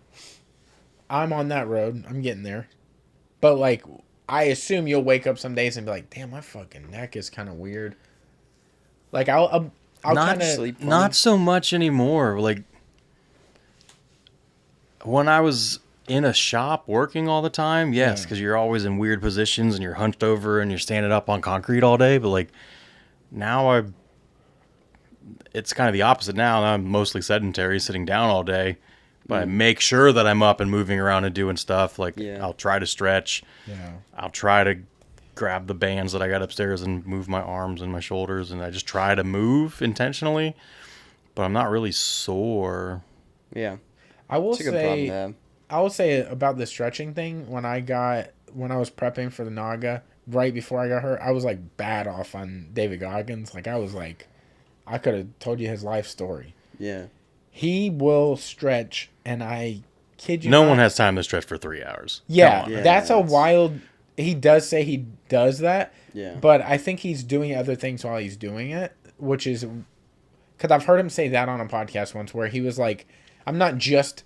I'm on that road. I'm getting there. But, like, I assume you'll wake up some days and be like, damn, my fucking neck is kind of weird. Like, I'll kind of... sleep fine. Not so much anymore. Like, when I was in a shop working all the time, yes, because you're always in weird positions and you're hunched over and you're standing up on concrete all day. But, like, now it's kind of the opposite now. I'm mostly sedentary, sitting down all day. But I make sure that I'm up and moving around and doing stuff. Like, I'll try to stretch. Yeah. I'll try to grab the bands that I got upstairs and move my arms and my shoulders. And I just try to move intentionally. But I'm not really sore. Yeah. I will It's a good problem to say... have. I will say about the stretching thing, when I was prepping for the Naga, right before I got hurt, I was like bad off on David Goggins. Like, I could have told you his life story. Yeah. He will stretch, and I kid you No not. one has time to stretch for 3 hours. Yeah, Come on. Yeah, that's a that's- wild. He does say he does that. Yeah. But I think he's doing other things while he's doing it, which is because I've heard him say that on a podcast once, where he was like, "I'm not just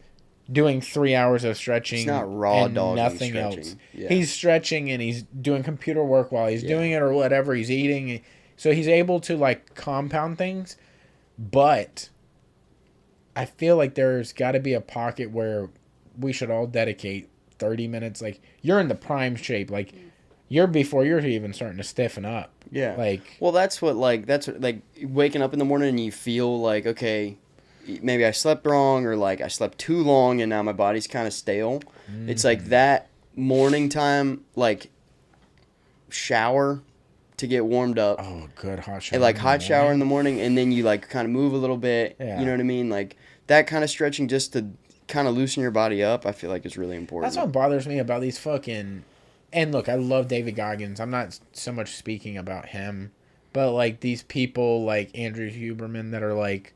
doing 3 hours of stretching. It's not raw and dogging nothing stretching. else. Yeah. He's stretching and he's doing computer work while he's doing it or whatever. He's eating, so he's able to like compound things, but." I feel like there's got to be a pocket where we should all dedicate 30 minutes. Like, you're in the prime shape. Like, you're before you're even starting to stiffen up. Yeah. Like, Well, that's what waking up in the morning and you feel like, okay, maybe I slept wrong or like I slept too long and now my body's kind of stale. It's like that morning time, like shower to get warmed up. oh, good hot shower. And like in the hot shower in morning. the morning, and then you like kind of move a little bit. Yeah. You know what I mean? Like that kind of stretching just to kind of loosen your body up. I feel like is really important. That's what bothers me about these fucking. And look, I love David Goggins. I'm not so much speaking about him, but like these people like Andrew Huberman that are like,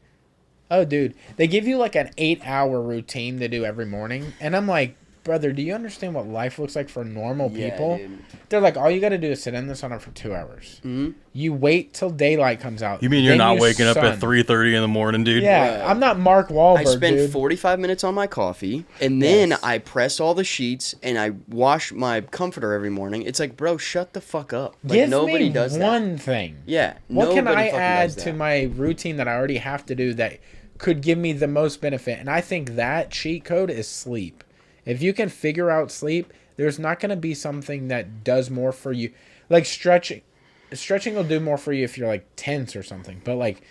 oh, dude, they give you like an 8-hour routine to do every morning, and I'm like, brother, do you understand what life looks like for normal people? Dude. They're like, all you got to do is sit in the sauna for 2 hours. Mhm. You wait till daylight comes out. You mean you're then not you waking up sun. at 3:30 in the morning, dude? Yeah, Right. I'm not Mark Wahlberg, I spend dude. 45 minutes on my coffee, and then Yes. I press all the sheets, and I wash my comforter every morning. It's like, bro, shut the fuck up. Like, Give nobody me does that. one thing. Yeah. What can nobody I fucking add does to that. my routine that I already have to do that could give me the most benefit? And I think that cheat code is sleep. If you can figure out sleep, there's not going to be something that does more for you. Like stretching. Stretching will do more for you if you're like tense or something. But like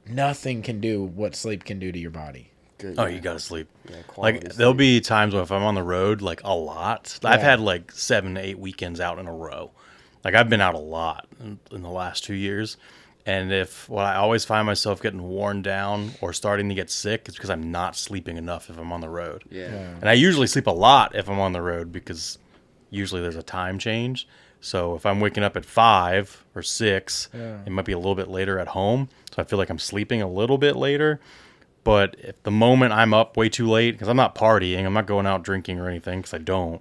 nothing can do what sleep can do to your body. Good, Oh, yeah. you gotta sleep. Yeah, quality Like, sleep. there'll be times when if I'm on the road, like, a lot. I've Yeah. had, like, 7 to 8 weekends out in a row. Like, I've been out a lot in the last 2 years. And I always find myself getting worn down or starting to get sick, it's because I'm not sleeping enough if I'm on the road. Yeah. And I usually sleep a lot if I'm on the road because usually there's a time change. So if I'm waking up at 5 or 6, it might be a little bit later at home. So I feel like I'm sleeping a little bit later. But if the moment I'm up way too late, because I'm not partying, I'm not going out drinking or anything, because I don't.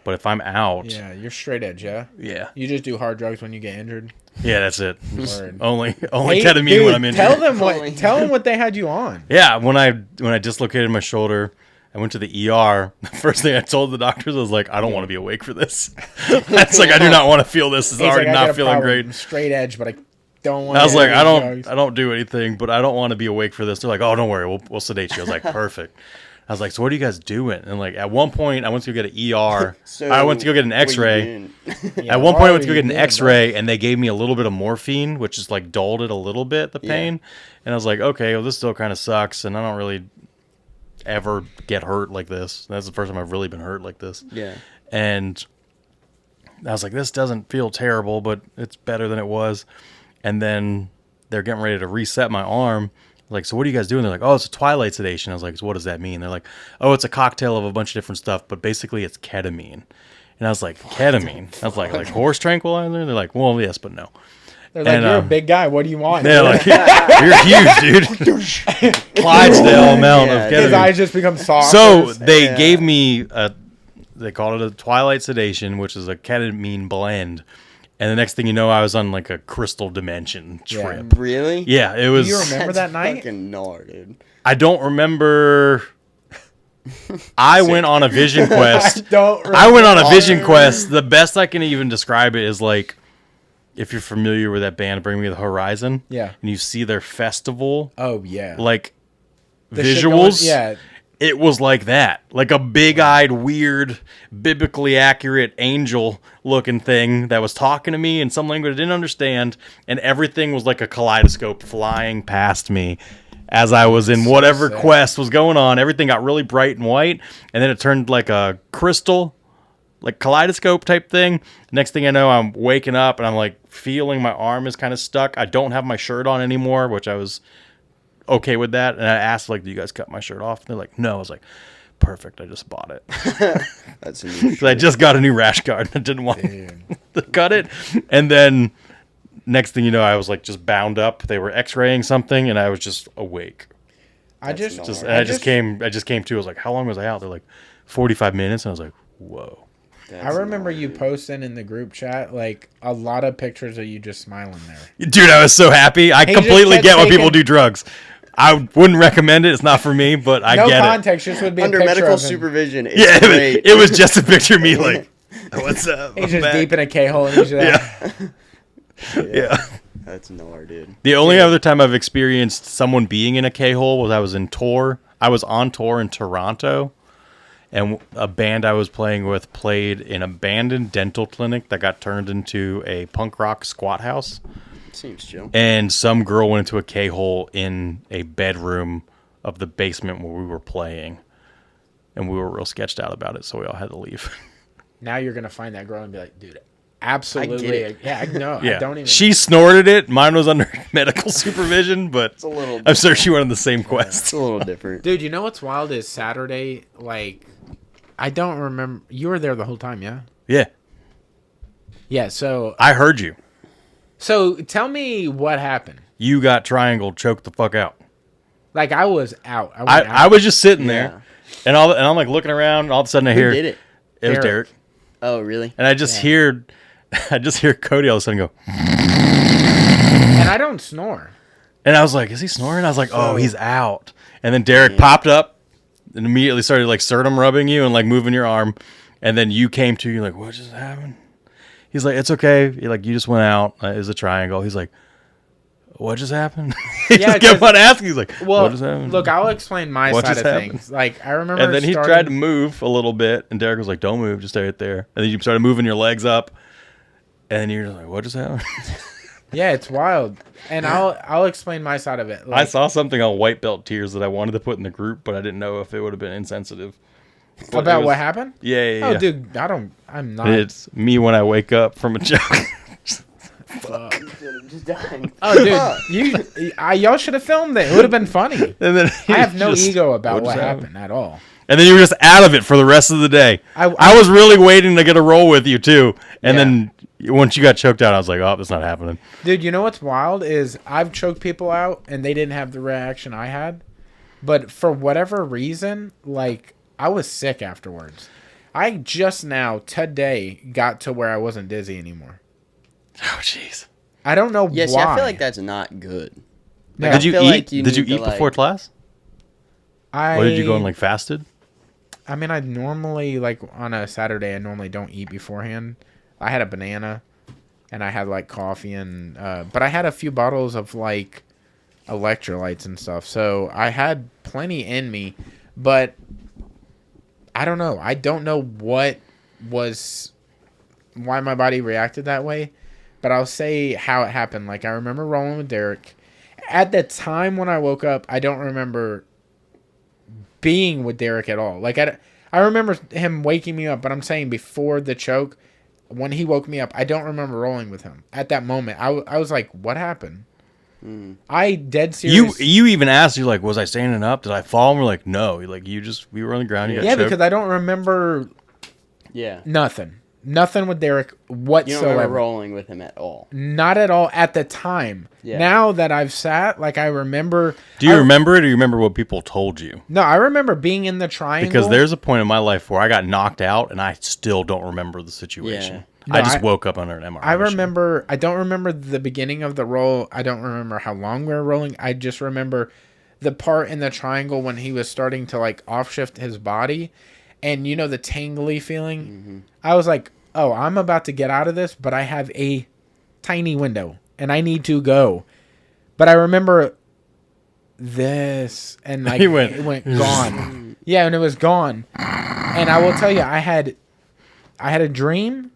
But if I'm out, Yeah, you're straight edge, yeah? yeah, You just do hard drugs when you get injured? that's it. Word. only Hey, ketamine dude, when I'm in. Tell them Only. what they had you on. Yeah, when I dislocated my shoulder, I went to the ER. The first thing I told the doctors, I was like, I don't want to be awake for this. It's like, I do not want to feel this. It's He's already like, I got not a feeling problem. great. I'm straight edge, but I don't want. I was like, I don't do anything, but I don't want to be awake for this. They're like, oh, don't worry, we'll sedate you. I was like, perfect. I was like, so what are you guys doing? And like at one point, I went to go get an ER. So I went to go get an what you X-ray. doing? Yeah, At one why point, I were went to go you get an doing X-ray, and they gave me a little bit of morphine, which is like dulled it a little bit, the Yeah. pain. And I was like, okay, well, this still kind of sucks, and I don't really ever get hurt like this. That's the first time I've really been hurt like this. Yeah. And I was like, this doesn't feel terrible, but it's better than it was. And then they're getting ready to reset my arm. Like, so what are you guys doing? They're like, oh, it's a twilight sedation. I was like, so what does that mean? They're like, oh, it's a cocktail of a bunch of different stuff, but basically it's ketamine. And I was like, ketamine? I was like horse tranquilizer? They're like, well, yes, but no. They're like, And, you're a big guy. What do you want? They're like, you're huge, dude. Clydesdale amount of Yeah, His ketamine. eyes just become soft. So they Yeah. gave me they called it a twilight sedation, which is a ketamine blend. And the next thing you know, I was on like a crystal dimension Yeah. trip. Really? Yeah, it was. you remember That's that night? Fucking gnar, dude. I don't remember. I went on a vision quest. I went on a vision quest. The best I can even describe it is like, if you're familiar with that band, Bring Me the Horizon. Yeah. And you see their festival, Oh yeah. like The shit visuals. going- yeah. It was like that. Like a big-eyed, weird, biblically accurate angel-looking thing that was talking to me in some language I didn't understand, and everything was like a kaleidoscope flying past me as I was in whatever sick. quest was going on. Everything got really bright and white, and then it turned like a crystal, like kaleidoscope type thing. Next thing I know, I'm waking up, and I'm like feeling my arm is kind of stuck. I don't have my shirt on anymore, which I was okay with that. And I asked, like, do you guys cut my shirt off? And they're like, no. I was like, perfect. I just bought it. That's a new Because I just got a new rash guard and I didn't want to cut it. And then next thing you know, I was like just bound up. They were x-raying something and I was just awake. I That's just, not- I just came to, I was like, how long was I out? They're like 45 minutes. And I was like, whoa. I remember you posting in the group chat like a lot of pictures of you just smiling there. Dude, I was so happy. I just completely kept get why people taking- do drugs. I wouldn't recommend it. It's not for me, but I No get it. context, just would be Under a picture medical of him. supervision. It's Yeah, great. it was just a picture of me like, what's up? He's I'm just back. deep in a K-hole and he's just Yeah. That's gnar, dude. The only other time I've experienced someone being in a K-hole was I was in tour. I was on tour in Toronto, and a band I was playing with played an abandoned dental clinic that got turned into a punk rock squat house. Seems chill. And some girl went into a K-hole in a bedroom of the basement where we were playing. And we were real sketched out about it, so we all had to leave. now you're gonna find that girl and be like, dude, absolutely. it. Yeah, I know. Yeah. I don't even. She snorted it. Mine was under medical supervision, but It's a little. I'm sure she went on the same quest. It's a little different. Dude, you know what's wild is Saturday. Like, I don't remember. You were there the whole time, yeah. Yeah. Yeah. So I heard you. tell me what happened. You got triangle choked the fuck out. Like I was out. I, went I out. was just sitting Yeah. there, and I'm like looking around, and all of a sudden I Who hear did it? It was Derek. Derek, Oh, really? and I just hear Cody all of a sudden go, and I don't snore. and I was like, is he snoring? I was like, oh, So- he's out. And then Derek popped up and immediately started like sternum rubbing you and like moving your arm, and then you came to, you're like, what just happened? He's like, it's okay. You're like, you just went out. It was a triangle. He's like, what just happened? He Yeah, just kept 'cause- on asking. He's like, Well, what just happened? look, I'll explain my What side just of happened? things. Like I remember, And then he starting- tried to move a little bit, and Derek was like, don't move, just stay right there. And then you started moving your legs up, and then you're just like, what just happened? Yeah, it's wild, and I'll explain my side of it. I Like, saw something on White Belt Tears that I wanted to put in the group, but I didn't know if it would have been insensitive. But about it was- what happened. Yeah, yeah, Oh, yeah. dude, I'm not. It's me when I wake up from a joke. Just dying. Oh, dude, y'all should have filmed it. It would have been funny. And then I have no just- ego about just what happened at all. And then you were just out of it for the rest of the day. I- was really waiting to get a roll with you too. And Yeah. then once you got choked out, I was like, oh, that's not happening. Dude, you know what's wild is I've choked people out and they didn't have the reaction I had. But for whatever reason, like, I was sick afterwards. I just now, today, got to where I wasn't dizzy anymore. Oh, jeez. I don't know Yeah, why. see, I feel like that's not good. Yeah. Did you feel eat? like you Did you need to, eat before like- class? Or did you go and like fasted? I mean, I normally, like, on a Saturday, I normally don't eat beforehand. I had a banana, and I had, like, coffee, and, but I had a few bottles of, like, electrolytes and stuff. So I had plenty in me, But I don't know. I don't know why my body reacted that way, but I'll say how it happened. Like, I remember rolling with Derek. At the time when I woke up, I don't remember being with Derek at all. Like, I remember him waking me up, but I'm saying before the choke, when he woke me up, I don't remember rolling with him. At that moment, I was like, what happened? I dead serious. You even asked, you're like, was I standing up? Did I fall? And we're like, no. Like, we were on the ground. You got choked. Because I don't remember nothing. Nothing with Derek whatsoever. You don't remember rolling with him at all? Not at all at the time. Yeah. Now that I've sat, like, I remember... Do you remember it, or you remember what people told you? No, I remember being in the triangle. Because there's a point in my life where I got knocked out, and I still don't remember the situation. Yeah. No, I just woke up under an MRI. I don't remember the beginning of the roll. I don't remember how long we were rolling. I just remember the part in the triangle when he was starting to, like, off-shift his body. And, you know, the tingly feeling? Mm-hmm. I was like, oh, I'm about to get out of this, but I have a tiny window, and I need to go. But I remember this, and, like, it went gone. Yeah, and it was gone. And I will tell you, I had a dream.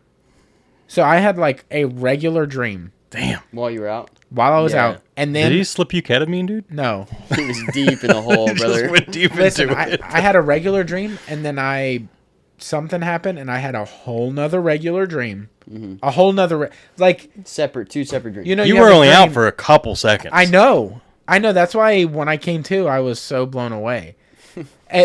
So I had, like, a regular dream. Damn. While you were out? While I was out. And then... Did he slip you ketamine, dude? No. He was deep in the hole, brother. Just went deep into it. I had a regular dream, and then something happened, and I had a whole nother regular dream. Mm-hmm. A whole nother... Two separate dreams. You know, you were only out for a couple seconds. I know. That's why when I came to, I was so blown away.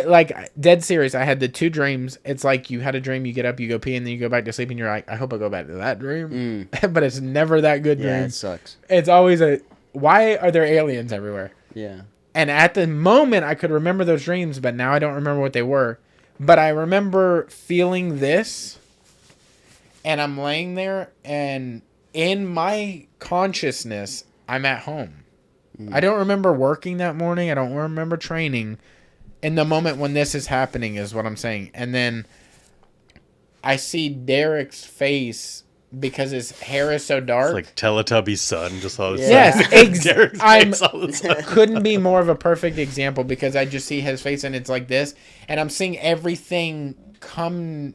Like, dead serious, I had the two dreams. It's like you had a dream, you get up, you go pee, and then you go back to sleep, and you're like, I hope I go back to that dream. But it's never that good dream. Yeah, it sucks. It's always why are there aliens everywhere? Yeah. And at the moment, I could remember those dreams, but now I don't remember what they were. But I remember feeling this, and I'm laying there, and in my consciousness, I'm at home. I don't remember working that morning. I don't remember training. In the moment when this is happening is what I'm saying. And then I see Derek's face because his hair is so dark. It's like Teletubby's son. Just all this. Yes, Derek's face all the time. Couldn't be more of a perfect example because I just see his face and it's like this. And I'm seeing everything come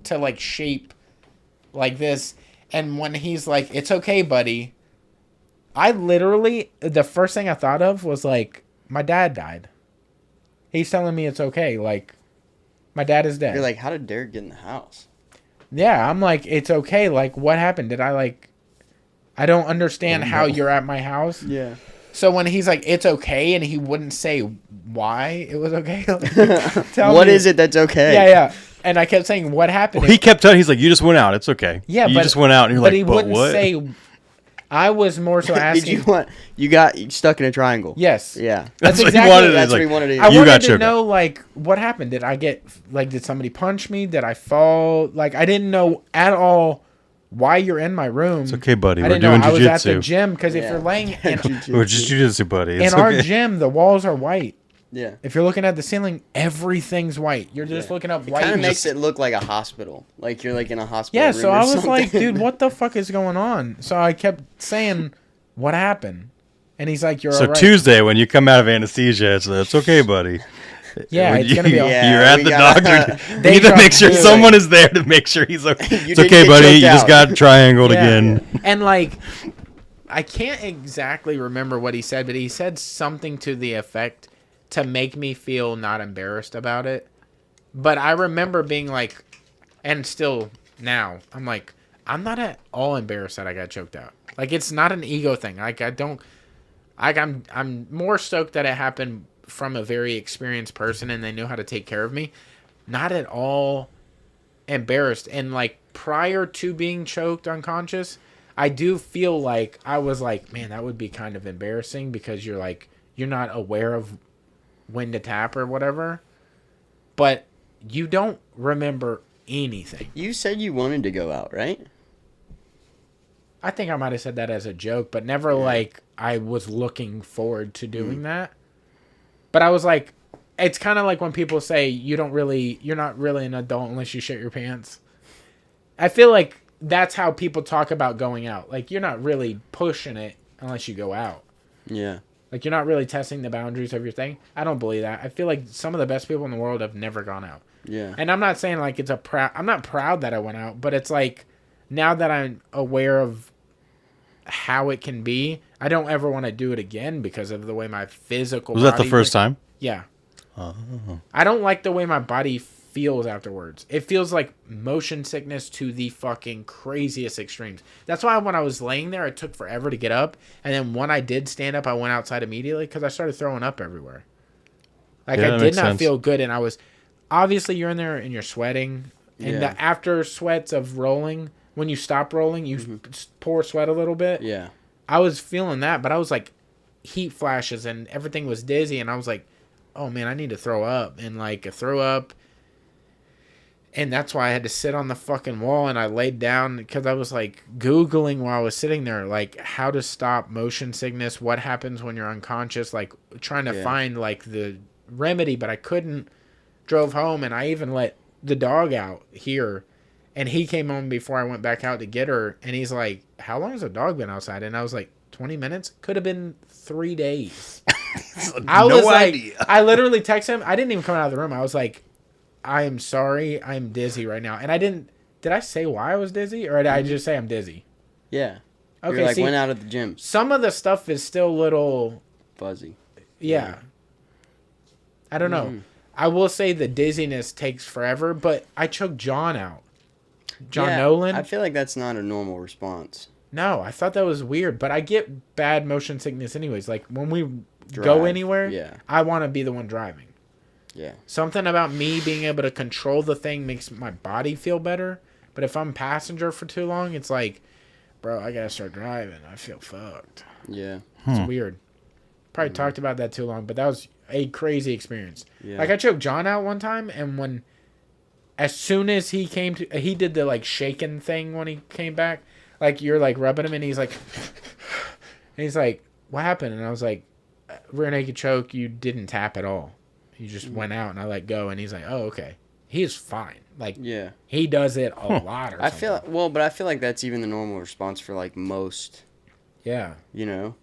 to, like, shape like this. And when he's like, it's okay, buddy. I literally, the first thing I thought of was, like, my dad died. He's telling me it's okay. Like, my dad is dead. You're like, how did Derek get in the house? Yeah, I'm like, it's okay. Like, what happened? Did I don't understand how you're at my house. Yeah. So when he's like, it's okay, and he wouldn't say why it was okay. Like, what is it that's okay? Yeah. And I kept saying, what happened? Well, he kept telling, he's like, you just went out. It's okay. Yeah, you just went out. And you're like, he wouldn't what? say. I was more so asking. You got stuck in a triangle? Yes. Yeah. That's what exactly he wanted. That's what he wanted to do. I wanted to know, like, what happened. Did somebody punch me? Did I fall? Like, I didn't know at all why you're in my room. It's okay, buddy. We're doing jiu-jitsu. I was at the jiu-jitsu. gym because if you're laying in We're just jiu-jitsu, buddy. It's in our gym, the walls are white. Yeah. If you're looking at the ceiling, everything's white. You're just looking up white. It kind of makes it look like a hospital. Like you're like in a hospital. Yeah, room so or I was something. like, dude, what the fuck is going on? So I kept saying, what happened? And he's like, you're all right. So Tuesday, when you come out of anesthesia, it's okay, buddy. Yeah, it's going to be all right. You're at the doctor. You need to make sure too. someone is there to make sure he's okay. It's okay, buddy. You just got triangled again. And, like, I can't exactly remember what he said, but he said something to the effect to make me feel not embarrassed about it. But I remember being like, and still now, I'm like, I'm not at all embarrassed that I got choked out. Like, it's not an ego thing. Like, I'm more stoked that it happened from a very experienced person and they know how to take care of me. Not at all embarrassed. And, like, prior to being choked unconscious, I do feel like I was like, man, that would be kind of embarrassing because you're like, you're not aware of when to tap or whatever. But you don't remember anything. You said you wanted to go out, right? I think I might have said that as a joke, but never like I was looking forward to doing that. But I was like, it's kind of like when people say you're not really an adult unless you shit your pants. I feel like that's how people talk about going out. Like, you're not really pushing it unless you go out. Yeah. Like, you're not really testing the boundaries of your thing. I don't believe that. I feel like some of the best people in the world have never gone out. Yeah. And I'm not saying, like, I'm not proud that I went out, but it's like, now that I'm aware of how it can be, I don't ever want to do it again because of the way my physical Was that the first time? Yeah. Oh. I don't like the way my body feels afterwards. It feels like motion sickness to the fucking craziest extremes. That's why when I was laying there, it took forever to get up. And then when I did stand up, I went outside immediately because I started throwing up everywhere. Like, Yeah, I did not feel good. And I was, obviously, you're in there and you're sweating. And the after sweats of rolling, when you stop rolling, you pour sweat a little bit. Yeah. I was feeling that, but I was like, heat flashes and everything was dizzy. And I was like, oh man, I need to throw up. And like, I threw up. And that's why I had to sit on the fucking wall, and I laid down because I was like Googling while I was sitting there, like how to stop motion sickness, what happens when you're unconscious, like trying to find like the remedy, but I couldn't. Drove home, and I even let the dog out here, and he came home before I went back out to get her, and he's like, how long has the dog been outside? And I was like, 20 minutes? Could have been 3 days. I was like, I literally texted him. I didn't even come out of the room. I was like, I am sorry. I'm dizzy right now. And I didn't, did I say why I was dizzy? Or did I just say I'm dizzy? Yeah. Okay. You're like, went out at the gym. Some of the stuff is still a little Fuzzy. Yeah. I don't know. I will say the dizziness takes forever, but I choked John out. John Nolan. I feel like that's not a normal response. No, I thought that was weird, but I get bad motion sickness anyways. Like when we go anywhere, I want to be the one driving. Yeah. Something about me being able to control the thing makes my body feel better. But if I'm passenger for too long, it's like, bro, I gotta start driving. I feel fucked. Yeah. It's weird. Probably talked about that too long, but that was a crazy experience. Yeah. Like I choked John out one time, and as soon as he came to, he did the like shaking thing when he came back. Like you're like rubbing him, and he's like, and he's like, what happened? And I was like, rear naked choke. You didn't tap at all. You just went out, and I let go. And he's like, oh, okay. He's fine. Like, he does it a lot. Or something. But I feel like that's even the normal response for like most. Yeah. You know,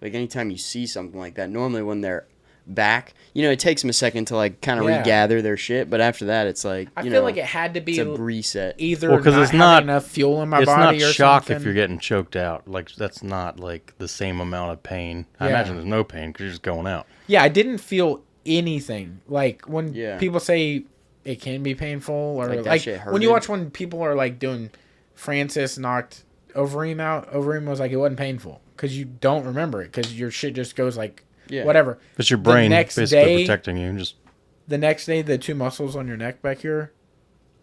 like anytime you see something like that, normally when they're back, you know, it takes them a second to like kind of regather their shit. But after that, it's like I feel like it had to be it's a reset. Either because it's not enough fuel in my body, it's not or shock something. if you're getting choked out. Like that's not like the same amount of pain. I imagine there's no pain because you're just going out. Yeah, I didn't feel anything. Like when people say it can be painful, or like when you watch when people are like doing Francis knocked Overeem out. Overeem was like it wasn't painful because you don't remember it because your shit just goes like whatever. But your brain basically protecting you. Just the next day, the two muscles on your neck back here,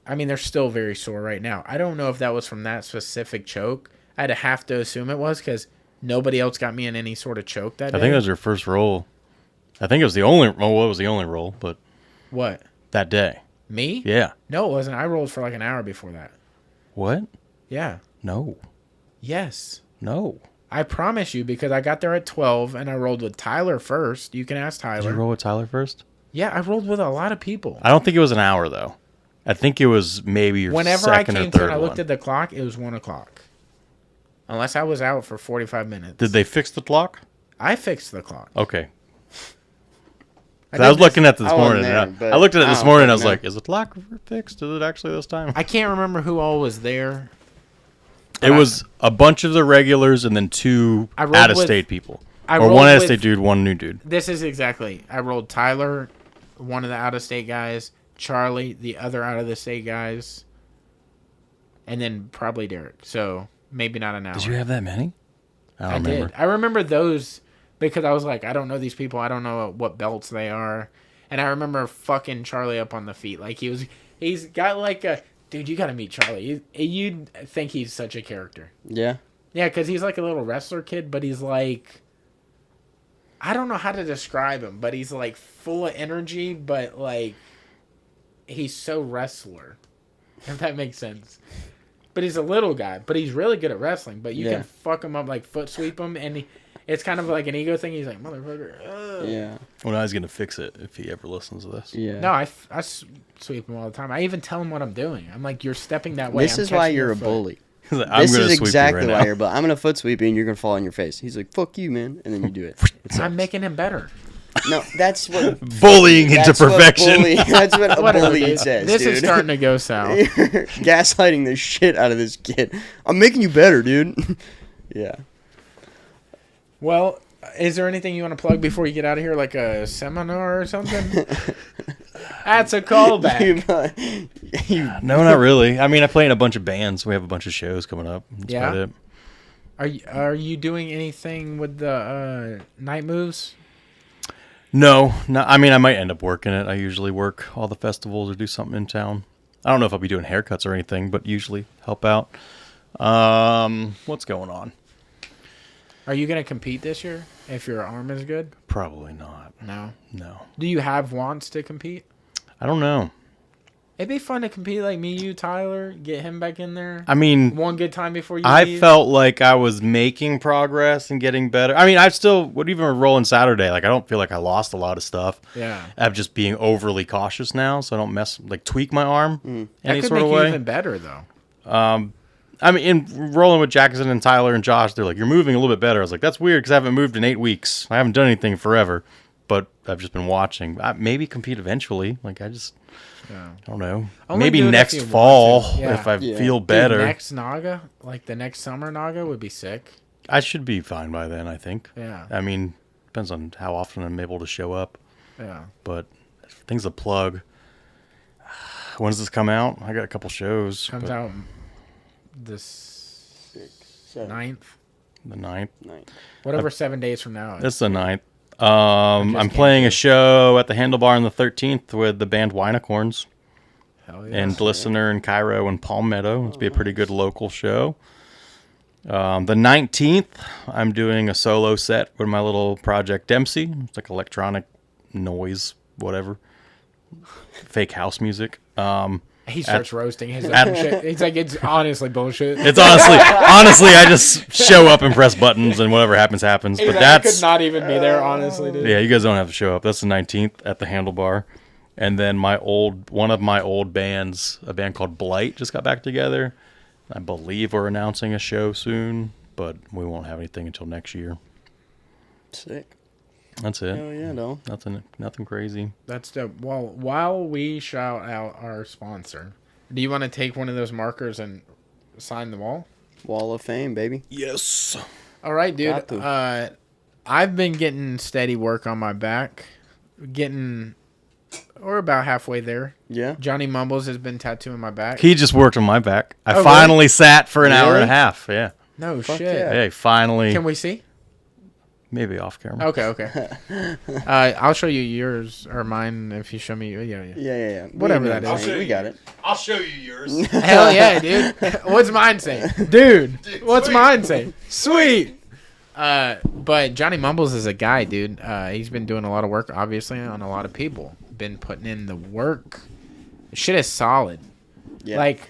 I mean, they're still very sore right now. I don't know if that was from that specific choke. I'd have to assume it was because nobody else got me in any sort of choke that day. I think it was your first roll. I think it was the only. Well, it was the only roll, but what that day? Me? Yeah. No, it wasn't. I rolled for like an hour before that. What? Yeah. No. Yes. No. I promise you, because I got there at 12 and I rolled with Tyler first. You can ask Tyler. Did you roll with Tyler first? Yeah, I rolled with a lot of people. I don't think it was an hour though. I think it was maybe your Whenever I second came or to third and I looked one. at the clock, it was 1 o'clock. Unless I was out for 45 minutes. Did they fix the clock? I fixed the clock. Okay. I was looking at this morning. I looked at it this morning and I was like, is the clock fixed? Is it actually this time? I can't remember who all was there. It was a bunch of the regulars and then two out-of-state people. Or one out-of-state dude, one new dude. This is exactly. I rolled Tyler, one of the out-of-state guys, Charlie, the other out-of-the-state guys, and then probably Derek. So maybe not an hour. Did you have that many? I don't remember. Did. I remember those because I was like, I don't know these people. I don't know what belts they are. And I remember fucking Charlie up on the feet. Like he's got like a... Dude, you got to meet Charlie. You'd think he's such a character. Yeah? Yeah, because he's like a little wrestler kid, but he's like... I don't know how to describe him, but he's like full of energy, but like... He's so wrestler. If that makes sense. But he's a little guy, but he's really good at wrestling. But you can fuck him up, like foot sweep him, and it's kind of like an ego thing. He's like, motherfucker. Yeah. Well, now he's going to fix it if he ever listens to this. Yeah. No, I sweep him all the time. I even tell him what I'm doing. I'm like, you're stepping that way. This is why you're a bully. He's like, I'm This gonna is sweep exactly you right why now. you're I'm gonna foot sweep you and you're gonna fall on your face. He's like, fuck you, man. And then you do it. I'm making him better. No, that's what Bullying into perfection. That's what a Whatever, bully dude. says, This dude. is starting to go south. You're gaslighting the shit out of this kid. I'm making you better, dude. Yeah. Well, is there anything you want to plug before you get out of here, like a seminar or something? That's a callback. No, not really. I mean, I play in a bunch of bands. We have a bunch of shows coming up. That's Yeah? about it. Are you doing anything with the night moves? No, I mean, I might end up working it. I usually work all the festivals or do something in town. I don't know if I'll be doing haircuts or anything, but usually help out. What's going on? Are you going to compete this year if your arm is good? Probably not. No. No. Do you have wants to compete? I don't know. It'd be fun to compete like me, you, Tyler. Get him back in there. I mean, One good time before you I leave. felt like I was making progress and getting better. I mean, I still, what even rolling Saturday, like I don't feel like I lost a lot of stuff. Yeah. I'm just being overly cautious now, so I don't tweak my arm That any could sort make of you way. even better, though. I mean, in rolling with Jackson and Tyler and Josh, they're like, you're moving a little bit better. I was like, that's weird because I haven't moved in 8 weeks. I haven't done anything forever, but I've just been watching. Maybe compete eventually. Like, I don't know. Only Maybe do it if next you want fall to. Yeah. if I Yeah. feel Dude, better. next Naga, like the next summer Naga, would be sick. I should be fine by then, I think. Yeah. I mean, depends on how often I'm able to show up. Yeah. But things to plug. When does this come out? I got a couple shows. Comes but out this 9th. The 9th. Whatever 7 days from now. It's the 9th. I'm can't playing do a show at the Handlebar on the 13th with the band Winacorns Hell yeah. and Listener and Cairo and Palmetto. It's be a pretty good local show. The 19th, I'm doing a solo set with my little project Dempsey. It's like electronic noise, whatever. Fake house music. He starts roasting his own shit. It's like, it's honestly bullshit. It's honestly, I just show up and press buttons and whatever happens, happens. But I could that's, not even be there, honestly, dude. yeah, you guys don't have to show up. That's the 19th at the Handlebar. And then one of my old bands, a band called Blight, just got back together. I believe we're announcing a show soon, but we won't have anything until next year. Sick. That's it. Hell yeah, no. Nothing crazy. That's dope. Well, while we shout out our sponsor, do you want to take one of those markers and sign the wall? Wall of Fame, baby. Yes. All right, dude. Got to. I've been getting steady work on my back. We're about halfway there. Yeah. Johnny Mumbles has been tattooing my back. He just worked on my back. I Oh, finally sat for an hour and a Really? half. Yeah. No Fuck shit. yeah. Hey, finally. Can we see? Maybe off camera. Okay. I'll show you yours or mine if you show me. Yeah. Yeah. Whatever We that know, is. man. We got it. I'll show you yours. Hell yeah, dude. What's mine say? Dude, what's mine say? Sweet. But Johnny Mumbles is a guy, dude. He's been doing a lot of work, obviously, on a lot of people. Been putting in the work. Shit is solid. Yeah. Like,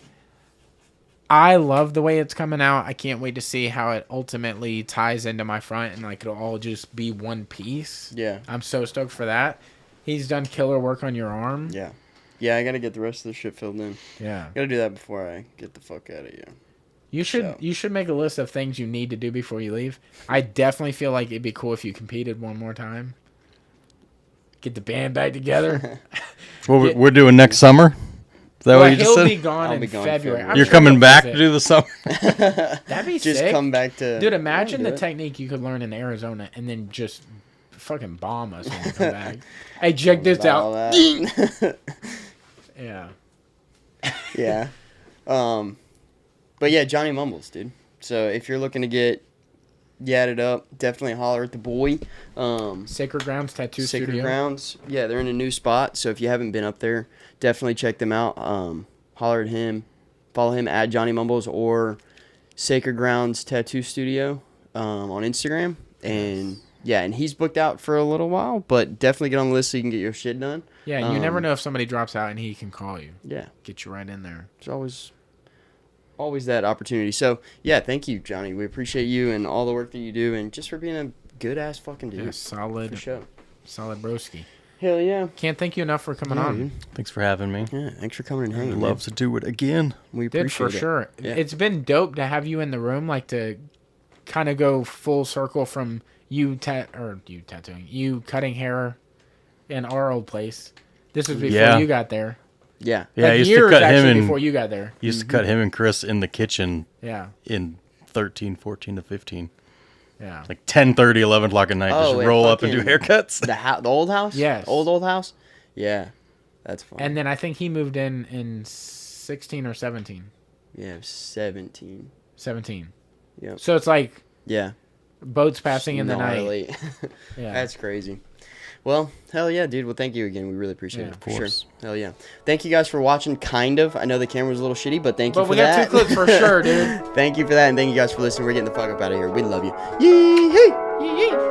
I love the way it's coming out. I can't wait to see how it ultimately ties into my front and like it'll all just be one piece. Yeah. I'm so stoked for that. He's done killer work on your arm. Yeah. Yeah, I gotta get the rest of the shit filled in. Yeah. Gotta do that before I get the fuck out of here. You should So. you should make a list of things you need to do before you leave. I definitely feel like it'd be cool if you competed one more time. Get the band back together. What we're doing next summer? Is that what you just he'll said? be gone I'll in be gone in February. February. I'm You're sure coming he'll back to visit. do the summer? That'd be Just sick. come back to. Dude, imagine Yeah, the do it. technique you could learn in Arizona and then just fucking bomb us when you come back. Hey, check this All out. that. Yeah. Yeah. But yeah, Johnny Mumbles, dude. So if you're looking to get yadded up, definitely holler at the boy. Sacred Grounds Tattoo Sacred Studio. Grounds. Yeah, they're in a new spot. So if you haven't been up there, definitely check them out. Holler at him. Follow him at Johnny Mumbles or Sacred Grounds Tattoo Studio on Instagram. And yeah, and he's booked out for a little while, but definitely get on the list so you can get your shit done. Yeah, and you never know if somebody drops out and he can call you. Yeah, Get you right in there. there's always that opportunity. So yeah, thank you, Johnny. We appreciate you and all the work that you do, and just for being a good ass fucking dude. Yeah, solid For sure. broski. Hell yeah. Can't thank you enough for coming Yeah, on. dude. Thanks for having me. Yeah, thanks for coming and hanging. I'd love to do it again. We Dude, appreciate for it. sure. Yeah. It's been dope to have you in the room, like to kind of go full circle from you tattooing, you cutting hair in our old place. This was before Yeah. you got there. Yeah. Yeah, I Like used years to cut him actually and before you got there. used to cut him and Chris in the kitchen Yeah, in 13, 14 to 15. yeah. Like 10:30, 11 o'clock at night. Oh, just yeah, roll up and do fucking- haircuts. The old house? Yes. Old house? Yeah. That's fun. And then I think he moved in 16 or 17. yeah, 17. 17. Yeah. So it's like Yeah. boats passing in the night. Gnarly. Yeah. That's crazy. Well, hell yeah, dude. Well, thank you again. We really appreciate Yeah. it. Of For course. sure. Hell yeah. Thank you guys for watching, kind of. I know the camera was a little shitty, but thank you But for we that. got 2 clips for sure, dude. Thank you for that, and thank you guys for listening. We're getting the fuck up out of here. We love you. Yee-hee! Yee, yee.